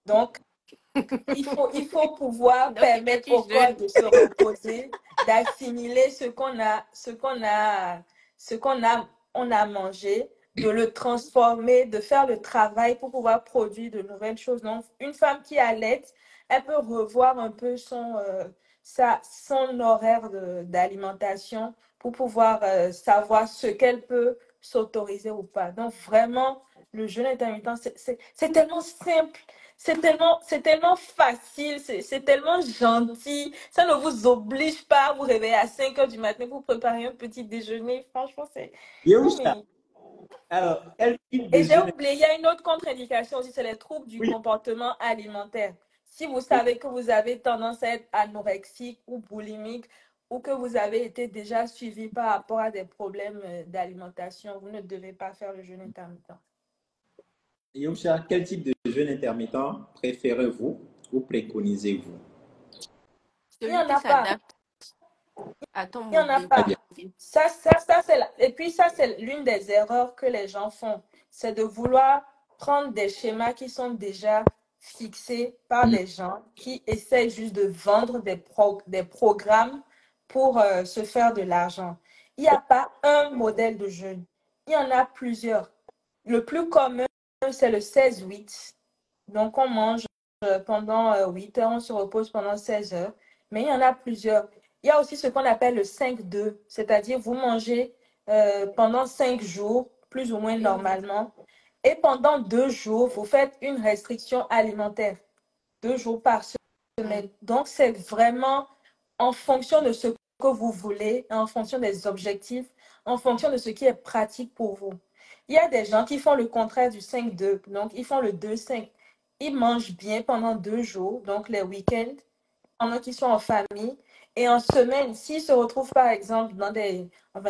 Donc, il faut pouvoir permettre au corps de se reposer, d'assimiler on a mangé, de le transformer, de faire le travail pour pouvoir produire de nouvelles choses. Donc, une femme qui allait, elle peut revoir un peu son horaire d'alimentation pour pouvoir savoir ce qu'elle peut s'autoriser ou pas. Donc, vraiment, le jeûne intermittent, c'est tellement simple. C'est tellement facile, c'est tellement gentil. Ça ne vous oblige pas à vous réveiller à 5 heures du matin pour préparer un petit déjeuner. Franchement, c'est... Alors, quel type de Et j'ai oublié, il y a une autre contre-indication aussi, c'est les troubles du comportement alimentaire. Si vous savez que vous avez tendance à être anorexique ou boulimique, ou que vous avez été déjà suivi par rapport à des problèmes d'alimentation, vous ne devez pas faire le jeûne intermittent. Youmcha, quel type de jeûne intermittent préférez-vous ou préconisez-vous? Il n'y en a pas. Il n'y en a pas. Et puis ça, c'est l'une des erreurs que les gens font. C'est de vouloir prendre des schémas qui sont déjà fixés par des gens qui essaient juste de vendre des programmes pour se faire de l'argent. Il n'y a pas un modèle de jeûne. Il y en a plusieurs. Le plus commun, c'est le 16-8. Donc, on mange pendant 8 heures, on se repose pendant 16 heures. Mais il y en a plusieurs. Il y a aussi ce qu'on appelle le 5-2, c'est-à-dire vous mangez pendant 5 jours, plus ou moins normalement, et pendant 2 jours, vous faites une restriction alimentaire, 2 jours par semaine. Donc, c'est vraiment en fonction de ce que vous voulez, en fonction des objectifs, en fonction de ce qui est pratique pour vous. Il y a des gens qui font le contraire du 5-2, donc ils font le 2-5. Ils mangent bien pendant 2 jours, donc les week-ends, pendant qu'ils sont en famille. Et en semaine, s'ils se retrouvent par exemple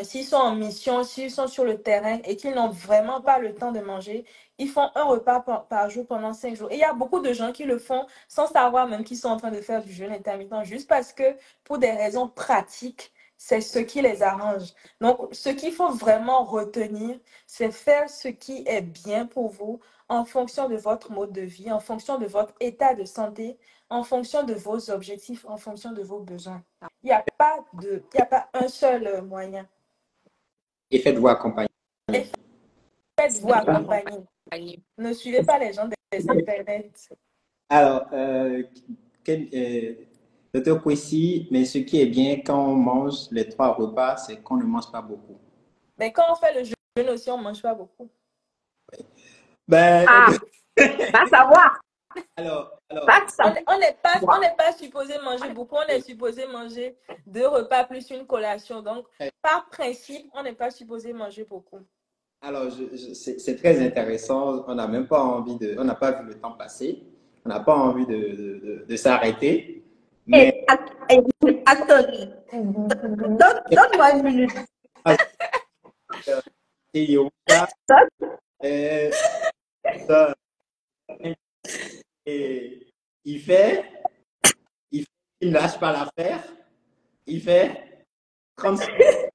s'ils sont en mission, s'ils sont sur le terrain et qu'ils n'ont vraiment pas le temps de manger, ils font un repas par jour pendant 5 jours. Et il y a beaucoup de gens qui le font sans savoir même qu'ils sont en train de faire du jeûne intermittent, juste parce que pour des raisons pratiques, c'est ce qui les arrange. Donc, ce qu'il faut vraiment retenir, c'est faire ce qui est bien pour vous en fonction de votre mode de vie, en fonction de votre état de santé, en fonction de vos objectifs, en fonction de vos besoins. Il n'y a pas un seul moyen. Et faites-vous accompagner. Faites-vous accompagner. Ne suivez pas les gens des internets. Alors, Docteur Kwesi, mais ce qui est bien quand on mange les 3 repas, c'est qu'on ne mange pas beaucoup. Mais quand on fait le jeûne aussi, on ne mange pas beaucoup. Va savoir. Alors, on n'est pas supposé manger beaucoup, on est supposé manger 2 repas plus une collation. Donc, par principe, on n'est pas supposé manger beaucoup. Alors, c'est très intéressant. On n'a même pas on n'a pas vu le temps passer. On n'a pas envie de s'arrêter. Mais... Attends, donne-moi une minute. Il ne lâche pas l'affaire. Il fait 30 secondes.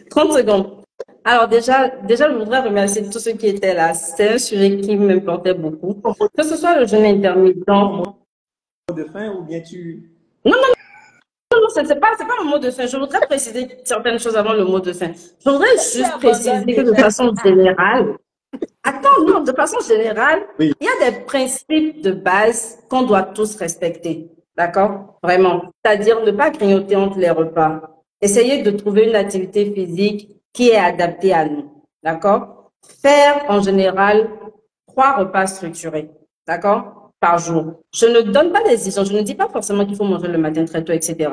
30 secondes. Alors déjà, je voudrais remercier tous ceux qui étaient là. C'est un sujet qui m'importait beaucoup. Que ce soit le jeûne intermittent. Mot de fin ou bien tu... Non, c'est pas un mot de fin. Je voudrais préciser certaines choses avant le mot de fin. Je voudrais juste préciser que de façon générale, de façon générale, oui. Il y a des principes de base qu'on doit tous respecter. D'accord? Vraiment. C'est-à-dire ne pas grignoter entre les repas. Essayer de trouver une activité physique qui est adaptée à nous. D'accord? Faire en général 3 repas structurés. D'accord? Par jour. Je ne donne pas des décisions. Je ne dis pas forcément qu'il faut manger le matin très tôt, etc.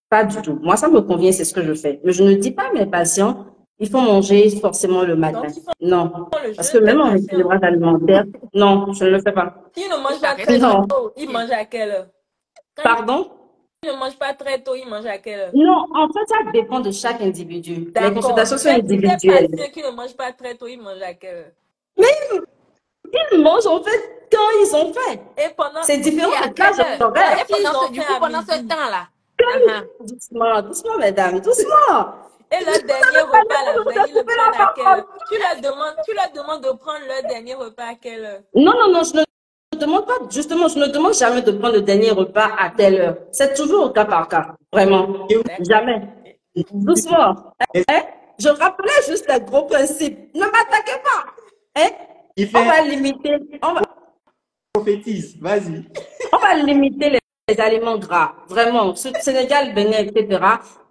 Pas du tout. Moi, ça me convient, c'est ce que je fais. Mais je ne dis pas à mes patients, il faut manger forcément le matin. Non. Parce que même en rééquilibrage alimentaire, non, je ne le fais pas. Qui ne mange pas très tôt, il mange à quelle heure? Pardon? Qui ne mange pas très tôt, il mange à quelle heure? Non, en fait, ça dépend de chaque individu. Les consultations sont individuelles. Ceux qui ne mangent pas très tôt, ils mangent à quelle heure? Mais ils mangent en fait quand ils ont faim. C'est différent de quand pendant ce temps-là. Quand Doucement, doucement, mesdames, doucement. Et leur dernier repas, là, ils le prennent à quelle heure? Tu leur demandes de prendre leur dernier repas à quelle heure? Non, je ne demande pas, justement, je ne demande jamais de prendre le dernier repas à telle heure. C'est toujours au cas par cas, vraiment. Jamais. Doucement. Hein? Je rappelais juste les gros principes. Ne m'attaquez pas. Hein? On va limiter. Prophétise, vas-y. On va limiter les aliments gras. Vraiment. Sénégal, Bénin, etc.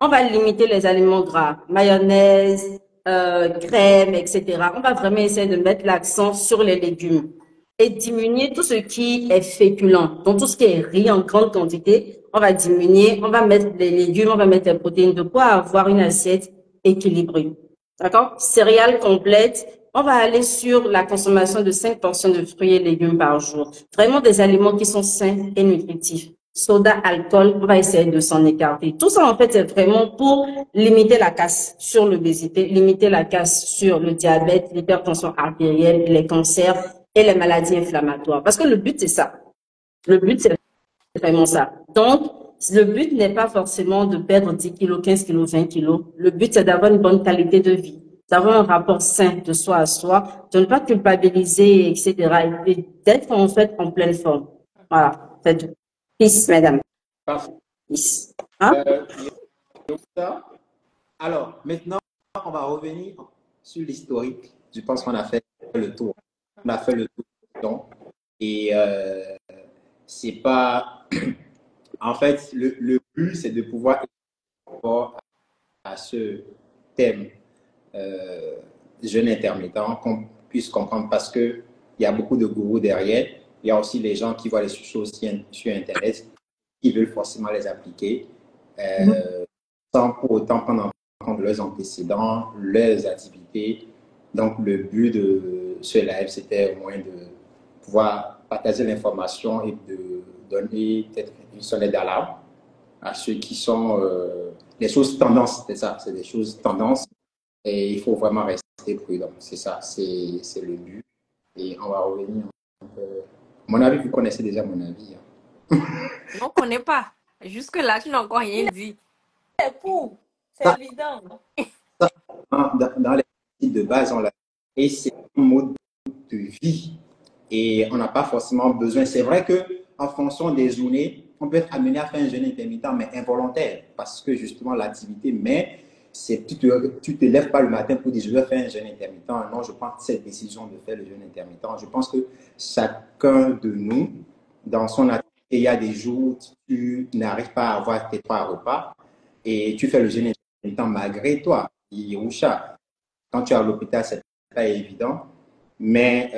On va limiter les aliments gras. Mayonnaise, crème, etc. On va vraiment essayer de mettre l'accent sur les légumes et diminuer tout ce qui est féculent. Donc, tout ce qui est riz en grande quantité, on va diminuer. On va mettre les légumes, on va mettre les protéines de quoi avoir une assiette équilibrée. D'accord? Céréales complètes. On va aller sur la consommation de 5 portions de fruits et légumes par jour. Vraiment des aliments qui sont sains et nutritifs. Soda, alcool, on va essayer de s'en écarter. Tout ça, en fait, c'est vraiment pour limiter la casse sur l'obésité, limiter la casse sur le diabète, l'hypertension artérielle, les cancers et les maladies inflammatoires. Parce que le but, c'est ça. Le but, c'est vraiment ça. Donc, le but n'est pas forcément de perdre 10 kilos, 15 kilos, 20 kilos. Le but, c'est d'avoir une bonne qualité de vie, d'avoir un rapport sain de soi à soi, de ne pas culpabiliser, etc. Et d'être, en fait, en pleine forme. Voilà. C'est tout. Peace, mesdames. Parfait. Peace. Hein? Alors, maintenant, on va revenir sur l'historique. Je pense qu'on a fait le tour. On a fait le tour. Et c'est pas... En fait, le but, c'est de pouvoir à ce thème jeûne intermittent, qu'on puisse comprendre, parce qu'il y a beaucoup de gourous derrière. Il y a aussi les gens qui voient les choses sur Internet, qui veulent forcément les appliquer, sans pour autant prendre en compte leurs antécédents, leurs activités. Donc, le but de ce live, c'était au moins de pouvoir partager l'information et de donner peut-être une sonnette d'alarme à ceux qui sont les choses tendances, c'est ça, c'est des choses tendances et il faut vraiment rester prudent, c'est ça, c'est le but. Et on va revenir un peu. Mon avis, vous connaissez déjà mon avis. Non, on ne connaît pas. Jusque-là, tu n'as encore rien dit. C'est fou, c'est évident. Dans les sites de base, on l'a. Et c'est un mode de vie. Et on n'a pas forcément besoin. C'est vrai qu'en fonction des journées, on peut être amené à faire un jeûne intermittent, mais involontaire, parce que justement l'activité, mais tu te lèves pas le matin pour dire je vais faire un jeûne intermittent. Non, je prends cette décision de faire le jeûne intermittent. Je pense que chacun de nous, dans son activité, il y a des jours où tu n'arrives pas à avoir tes 3 repas et tu fais le jeûne intermittent malgré toi. Yerusha, quand tu es à l'hôpital, c'est pas évident, mais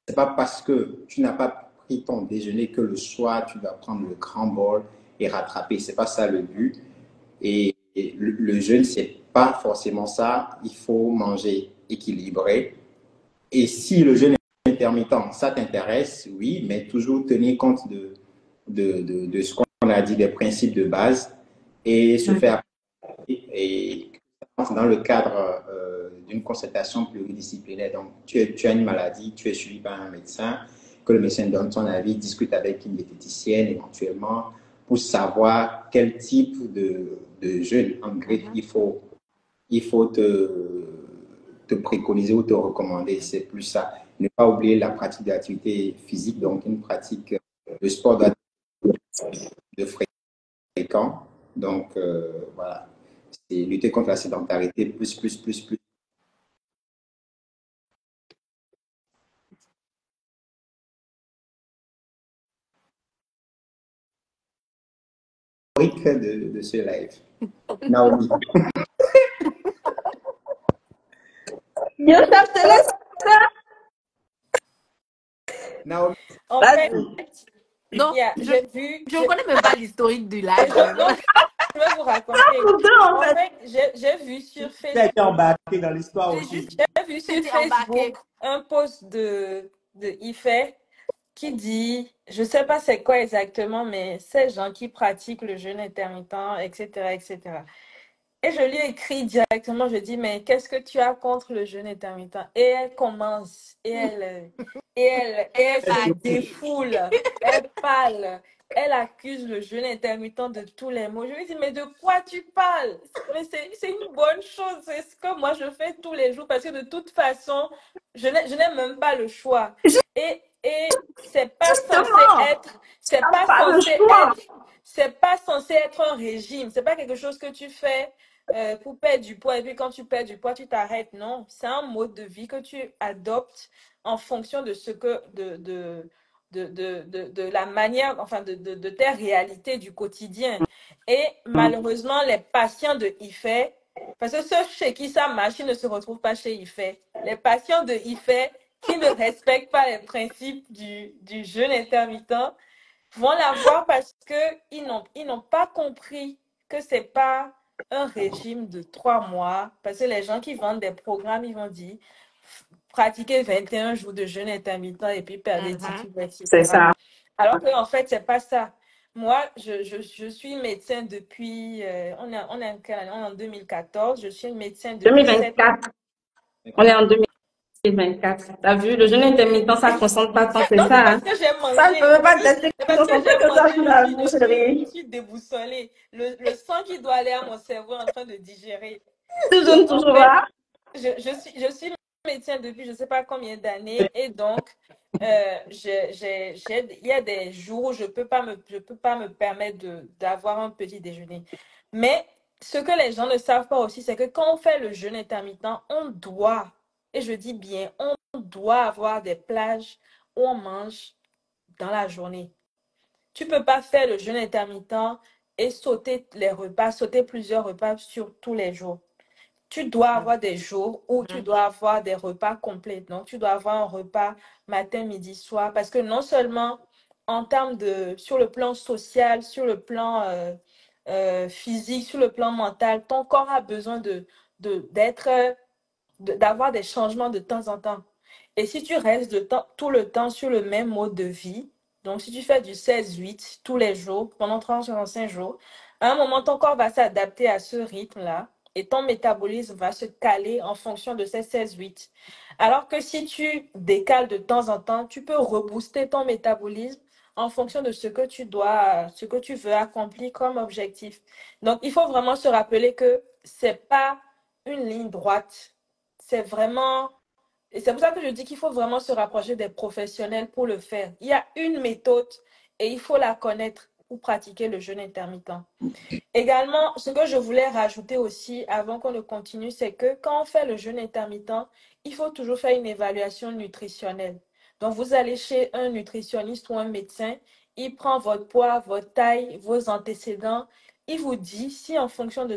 c'est pas parce que tu n'as pas pris ton déjeuner que le soir tu vas prendre le grand bol et rattraper. C'est pas ça le but. Et le jeûne, c'est pas forcément ça. Il faut manger équilibré. Et si le jeûne intermittent, ça t'intéresse, oui, mais toujours tenir compte de ce qu'on a dit, des principes de base et se faire et dans le cadre d'une consultation pluridisciplinaire. Donc, tu as une maladie, tu es suivi par un médecin, que le médecin donne son avis, discute avec une diététicienne éventuellement pour savoir quel type de jeûne en grec il faut te préconiser ou te recommander. C'est plus ça. Ne pas oublier la pratique d'activité physique, donc une pratique de sport de fréquent. Donc, voilà. C'est lutter contre la sédentarité, plus. De ce live. Naomi. Naomi. En fait, non, je ne connais même pas l'historique du live. Je vais vous raconter. En fait, j'ai vu sur Facebook. Tu as été embarqué dans l'histoire aussi. J'ai vu sur Facebook un post de Ife qui dit, je ne sais pas c'est quoi exactement, mais ces gens qui pratiquent le jeûne intermittent, etc., etc. Et je lui ai écrit directement, je dis, mais qu'est-ce que tu as contre le jeûne intermittent? Et elle commence, et elle se défoule, elle parle, elle accuse le jeûne intermittent de tous les maux. Je lui dis, mais de quoi tu parles? Mais c'est une bonne chose. C'est ce que moi, je fais tous les jours parce que de toute façon, je n'ai même pas le choix. Et c'est pas censé être, c'est pas censé être un régime. C'est pas quelque chose que tu fais pour perdre du poids et puis quand tu perds du poids, tu t'arrêtes. Non, c'est un mode de vie que tu adoptes en fonction de ce que de la manière, enfin de tes réalités du quotidien. Et malheureusement, les patients de IFE, parce que ceux chez qui ça marche, ils ne se retrouvent pas chez IFE. Les patients de IFE qui ne respectent pas les principes du jeûne intermittent vont l'avoir parce qu'ils n'ont pas compris que ce n'est pas un régime de 3 mois. Parce que les gens qui vendent des programmes, ils vont dire pratiquer 21 jours de jeûne intermittent et puis perdre 10 kilos, etc. C'est ça. Alors qu'en fait, ce n'est pas ça. Moi, je suis médecin depuis, on est en 2014, je suis médecin depuis 2024. On est en 2024. T'as vu, le jeûne intermittent, ça ne concentre pas tant que non, ça. C'est parce que j'ai mangé. Ça ne peut pas tester C'est parce que j'ai mangé, je suis déboussolée. Le sang qui doit aller à mon cerveau est en train de digérer. Toujours là. Je suis médecin depuis je ne sais pas combien d'années et donc il y a des jours où je peux pas me permettre d'avoir un petit déjeuner. Mais ce que les gens ne savent pas aussi, c'est que quand on fait le jeûne intermittent, on doit, et je dis bien, on doit avoir des plages où on mange dans la journée. Tu ne peux pas faire le jeûne intermittent et sauter les repas, sauter plusieurs repas sur tous les jours. Tu dois avoir des jours où tu dois avoir des repas complets. Donc, tu dois avoir un repas matin, midi, soir. Parce que non seulement en termes sur le plan social, sur le plan physique, sur le plan mental, ton corps a besoin d'avoir des changements de temps en temps. Et si tu restes tout le temps sur le même mode de vie, donc si tu fais du 16-8 tous les jours, pendant 365 jours, à un moment, ton corps va s'adapter à ce rythme-là et ton métabolisme va se caler en fonction de ces 16-8. Alors que si tu décales de temps en temps, tu peux rebooster ton métabolisme en fonction de ce que tu veux accomplir comme objectif. Donc, il faut vraiment se rappeler que c'est pas une ligne droite. C'est vraiment... Et c'est pour ça que je dis qu'il faut vraiment se rapprocher des professionnels pour le faire. Il y a une méthode et il faut la connaître pour pratiquer le jeûne intermittent. Également, ce que je voulais rajouter aussi avant qu'on ne continue, c'est que quand on fait le jeûne intermittent, il faut toujours faire une évaluation nutritionnelle. Donc, vous allez chez un nutritionniste ou un médecin, il prend votre poids, votre taille, vos antécédents. Il vous dit si en fonction de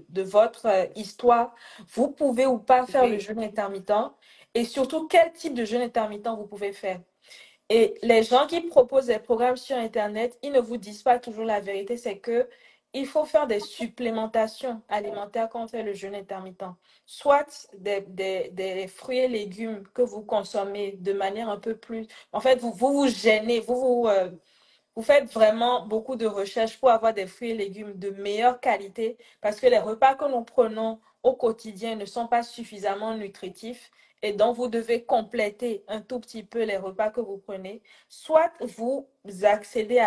de votre histoire, vous pouvez ou pas faire le jeûne intermittent et surtout quel type de jeûne intermittent vous pouvez faire. Et les gens qui proposent des programmes sur Internet, ils ne vous disent pas toujours la vérité, c'est que il faut faire des supplémentations alimentaires quand on fait le jeûne intermittent. Soit des fruits et légumes que vous consommez de manière un peu plus... En fait, vous gênez, vous faites vraiment beaucoup de recherches pour avoir des fruits et légumes de meilleure qualité parce que les repas que nous prenons au quotidien ne sont pas suffisamment nutritifs et donc vous devez compléter un tout petit peu les repas que vous prenez. Soit vous accédez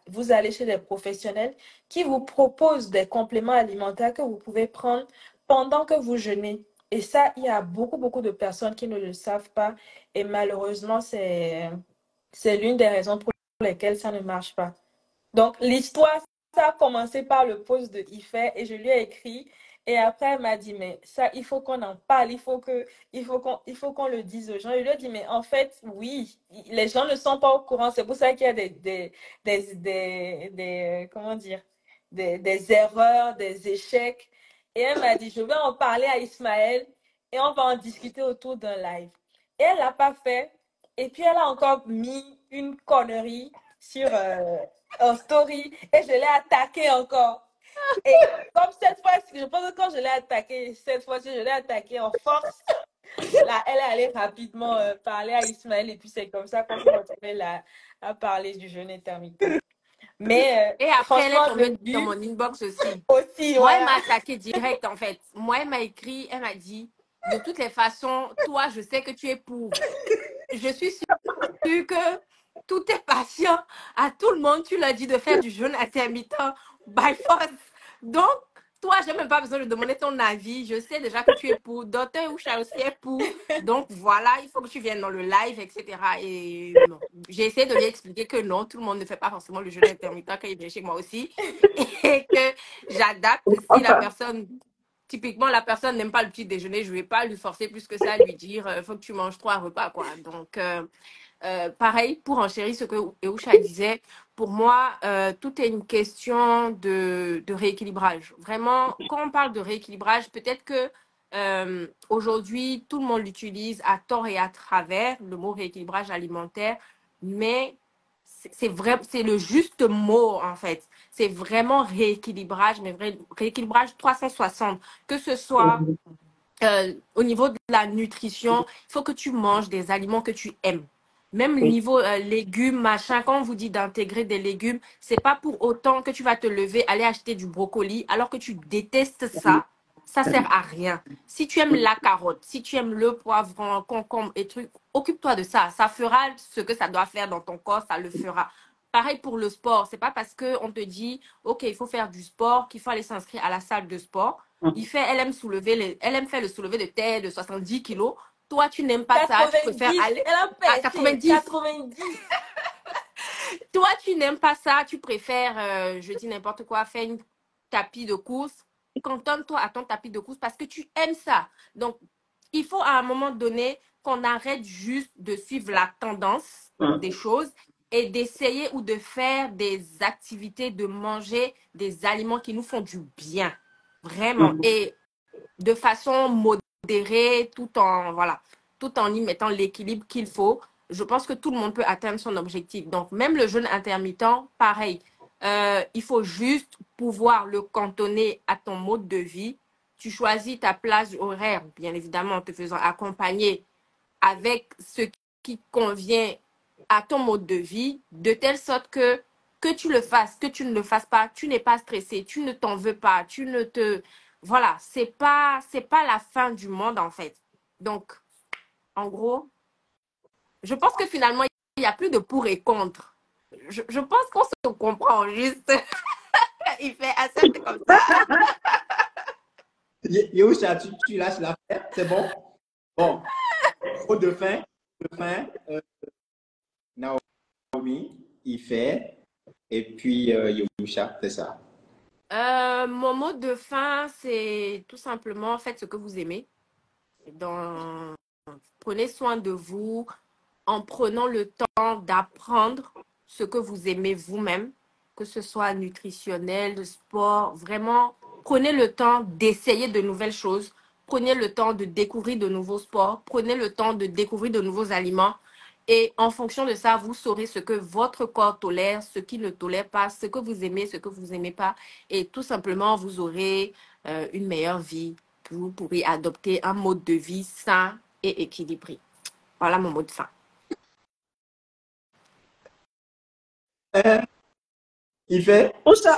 vous allez chez des professionnels qui vous proposent des compléments alimentaires que vous pouvez prendre pendant que vous jeûnez. Et ça, il y a beaucoup de personnes qui ne le savent pas et malheureusement, c'est l'une des raisons pour lesquels ça ne marche pas. Donc, l'histoire, ça a commencé par le post de IFE et je lui ai écrit. Et après, elle m'a dit, mais ça, il faut qu'on en parle, il faut qu'on le dise aux gens. Et je lui ai dit, mais en fait, oui, les gens ne sont pas au courant. C'est pour ça qu'il y a comment dire, des erreurs, des échecs. Et elle m'a dit, je vais en parler à Ismaël et on va en discuter autour d'un live. Et elle l'a pas fait. Et puis, elle a encore mis une connerie sur un story et je l'ai attaqué encore. Et comme cette fois-ci, je pense que quand je l'ai attaqué, cette fois-ci, je l'ai attaqué en force. Là, elle est allée rapidement parler à Ismaël et puis c'est comme ça qu'on s'est retrouvé là à parler du jeûne intermittent. Mais et après, elle est tombée dans mon inbox aussi. Moi, elle m'a attaqué direct, en fait. Moi, elle m'a écrit, elle m'a dit, de toutes les façons, toi, je sais que tu es pour. Je suis sûre que tous tes patients, à tout le monde, tu leur dis de faire du jeûne intermittent by force. Donc, toi, je n'ai même pas besoin de demander ton avis. Je sais déjà que tu es pour. Docteur Usha aussi est pour. Donc, voilà, il faut que tu viennes dans le live, etc. Et non. J'ai essayé de lui expliquer que non, tout le monde ne fait pas forcément le jeûne intermittent quand il vient chez moi aussi. Et que j'adapte si la personne... Typiquement, la personne n'aime pas le petit déjeuner, je ne vais pas lui forcer plus que ça, lui dire il faut que tu manges 3 repas, quoi. Donc, pareil, pour enchérir ce que Eusha disait, pour moi, tout est une question de rééquilibrage. Vraiment, quand on parle de rééquilibrage, peut-être que aujourd'hui, tout le monde l'utilise à tort et à travers, le mot rééquilibrage alimentaire, mais c'est le juste mot, en fait. C'est vraiment rééquilibrage, mais rééquilibrage 360. Que ce soit au niveau de la nutrition, il faut que tu manges des aliments que tu aimes. Même niveau légumes, machin, quand on vous dit d'intégrer des légumes, c'est pas pour autant que tu vas te lever, aller acheter du brocoli, alors que tu détestes ça. Ça sert à rien. Si tu aimes la carotte, si tu aimes le poivron, concombre et trucs, occupe-toi de ça. Ça fera ce que ça doit faire dans ton corps, ça le fera. Pareil pour le sport. C'est pas parce qu'on te dit, OK, il faut faire du sport, qu'il faut aller s'inscrire à la salle de sport. Elle aime faire le soulevé de terre de 70 kilos. Toi, tu n'aimes pas 90, ça, tu préfères aller à 90. Toi, tu n'aimes pas ça, tu préfères, je dis n'importe quoi, faire une tapis de course. Contente-toi à ton tapis de course parce que tu aimes ça. Donc, il faut à un moment donné qu'on arrête juste de suivre la tendance des choses et d'essayer ou de faire des activités, de manger des aliments qui nous font du bien. Vraiment. Et de façon modérée, tout en y mettant l'équilibre qu'il faut. Je pense que tout le monde peut atteindre son objectif. Donc, même le jeûne intermittent, pareil. Il faut juste pouvoir le cantonner à ton mode de vie. Tu choisis ta plage horaire, bien évidemment, en te faisant accompagner avec ce qui convient à ton mode de vie, de telle sorte que tu le fasses, que tu ne le fasses pas, tu n'es pas stressé, tu ne t'en veux pas, tu ne te... Voilà, c'est pas la fin du monde, en fait. Donc, en gros, je pense que finalement, il n'y a plus de pour et contre. Je pense qu'on se comprend juste. Il fait assez comme ça. Yehusha, tu lâches l'affaire, c'est bon? Bon, au de fin, Naomi, il fait, et puis Yehusha, c'est ça. Mon mot de fin, c'est tout simplement faites ce que vous aimez. Prenez soin de vous en prenant le temps d'apprendre ce que vous aimez vous-même, que ce soit nutritionnel, de sport. Vraiment, prenez le temps d'essayer de nouvelles choses. Prenez le temps de découvrir de nouveaux sports. Prenez le temps de découvrir de nouveaux aliments. Et en fonction de ça, vous saurez ce que votre corps tolère, ce qui ne tolère pas, ce que vous aimez, ce que vous n'aimez pas. Et tout simplement, vous aurez une meilleure vie. Vous pourrez adopter un mode de vie sain et équilibré. Voilà mon mot de fin. Il fait.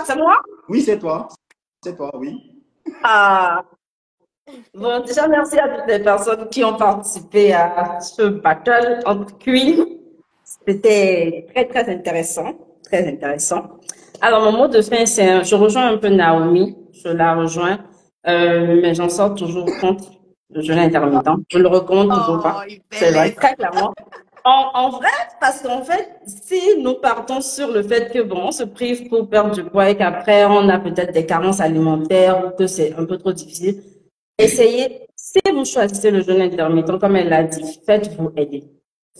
C'est moi? Oui, c'est toi. C'est toi, oui. Bon, déjà, merci à toutes les personnes qui ont participé à ce battle entre queens. C'était très, très intéressant. Très intéressant. Alors, mon mot de fin, je rejoins un peu Naomi. Je la rejoins. Mais j'en sors toujours contre le jeûne intermittent. Je le recommande toujours pas. C'est vrai, très clairement. En vrai, parce qu'en fait, si nous partons sur le fait que bon, on se prive pour perdre du poids et qu'après on a peut-être des carences alimentaires ou que c'est un peu trop difficile, essayez, si vous choisissez le jeûne intermittent, comme elle l'a dit, faites-vous aider.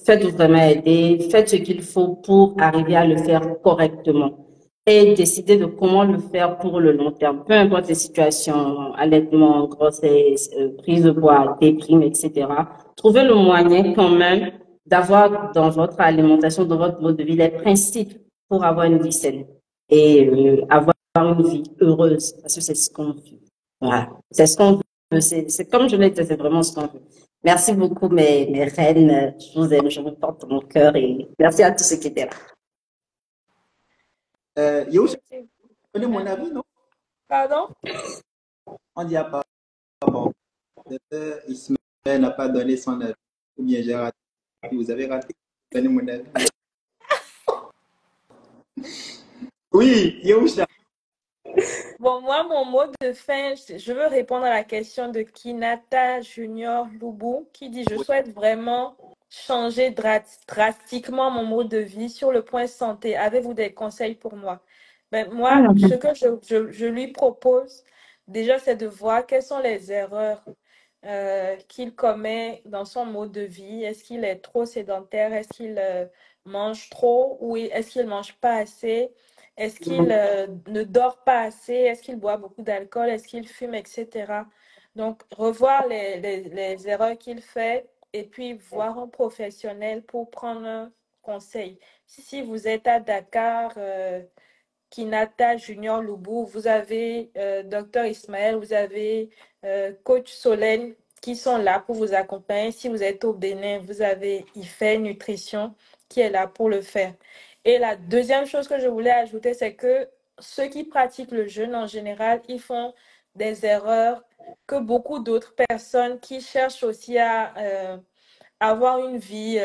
Faites-vous vraiment aider, faites ce qu'il faut pour arriver à le faire correctement et décider de comment le faire pour le long terme. Peu importe les situations, allaitement, grossesse, prise de poids, déprime, etc. Trouvez le moyen quand même d'avoir dans votre alimentation, dans votre mode de vie, les principes pour avoir une vie saine et avoir une vie heureuse, parce que c'est ce qu'on veut. Voilà, c'est ce qu'on veut. C'est comme je l'ai dit, c'est vraiment ce qu'on veut. Merci beaucoup, mes reines. Je vous aime, je vous porte dans mon cœur et merci à tous ceux qui étaient là. Yehusha, tu connais mon avis, non? Pardon? On dit à pas. Bon, Ismaël n'a pas donné son avis. Ou bien j'ai raté. Vous avez raté. Donnez mon avis. Oui, Yehousha. Bon, moi, mon mot de fin, je veux répondre à la question de Kinata Junior Loubou qui dit: je souhaite vraiment changer drastiquement mon mode de vie sur le point santé. Avez-vous des conseils pour moi? Ben, moi, ce que je lui propose, déjà, c'est de voir quelles sont les erreurs qu'il commet dans son mode de vie. Est-ce qu'il est trop sédentaire? Est-ce qu'il mange trop? Ou est-ce qu'il mange pas assez? Est-ce qu'il ne dort pas assez? Est-ce qu'il boit beaucoup d'alcool? Est-ce qu'il fume, etc. Donc, revoir les erreurs qu'il fait et puis voir un professionnel pour prendre un conseil. Si vous êtes à Dakar, Kinata Junior Loubou, vous avez Dr Ismaël, vous avez Coach Solène qui sont là pour vous accompagner. Si vous êtes au Bénin, vous avez IFE Nutrition qui est là pour le faire. Et la deuxième chose que je voulais ajouter, c'est que ceux qui pratiquent le jeûne en général, ils font des erreurs que beaucoup d'autres personnes qui cherchent aussi à avoir une vie,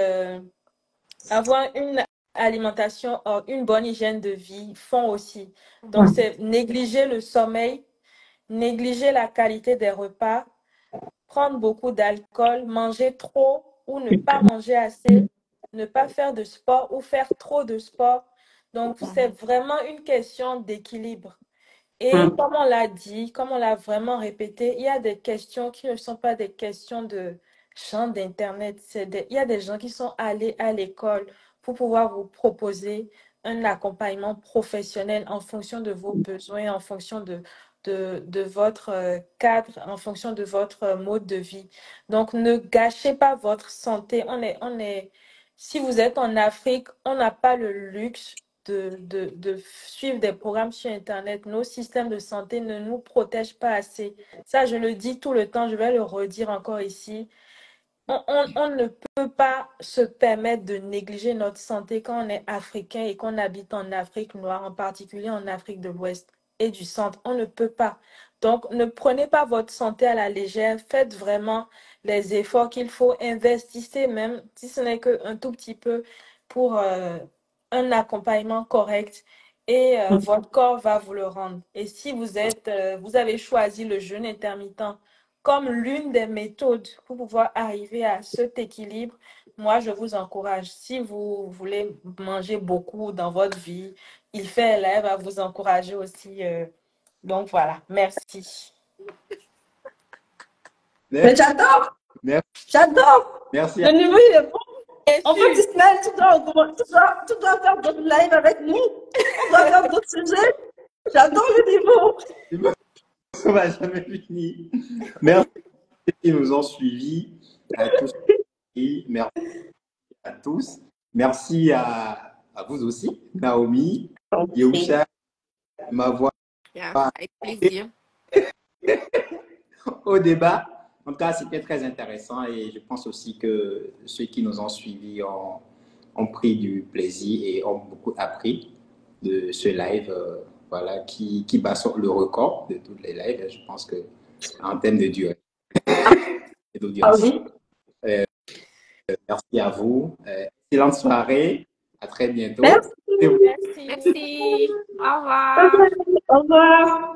avoir une alimentation, une bonne hygiène de vie font aussi. Donc, c'est négliger le sommeil, négliger la qualité des repas, prendre beaucoup d'alcool, manger trop ou ne pas manger assez, ne pas faire de sport ou faire trop de sport. Donc, c'est vraiment une question d'équilibre. Et comme on l'a dit, comme on l'a vraiment répété, il y a des questions qui ne sont pas des questions de champ d'Internet. Il y a des gens qui sont allés à l'école pour pouvoir vous proposer un accompagnement professionnel en fonction de vos besoins, en fonction de votre cadre, en fonction de votre mode de vie. Donc, ne gâchez pas votre santé. Si vous êtes en Afrique, on n'a pas le luxe de suivre des programmes sur Internet. Nos systèmes de santé ne nous protègent pas assez. Ça, je le dis tout le temps, je vais le redire encore ici. On ne peut pas se permettre de négliger notre santé quand on est africain et qu'on habite en Afrique noire, en particulier en Afrique de l'Ouest et du centre. On ne peut pas. Donc, ne prenez pas votre santé à la légère. Faites vraiment les efforts qu'il faut. Investissez même, si ce n'est qu'un tout petit peu, pour un accompagnement correct. Et votre corps va vous le rendre. Et si vous avez choisi le jeûne intermittent comme l'une des méthodes pour pouvoir arriver à cet équilibre, moi, je vous encourage. Si vous voulez manger beaucoup dans votre vie, il fait elle va vous encourager aussi. Donc, voilà. Merci. Mais j'adore. Merci. J'adore. Merci. Le niveau, il est bon. On peut Ismaël, tu dois faire d'autres lives avec nous. On doit faire d'autres sujets. J'adore le niveau. On va jamais finir. Merci qui nous ont suivis. À tous. Merci à tous. Merci à vous aussi, Naomi, Yehousha, m'avoir avec plaisir. au débat. En tout cas, c'était très intéressant et je pense aussi que ceux qui nous ont suivis ont pris du plaisir et ont beaucoup appris de ce live voilà, qui bat sur le record de tous les lives. Je pense que en termes de durée et d'audience. Merci à vous. Excellente soirée. À très bientôt. Merci. Merci. Au revoir. Au revoir.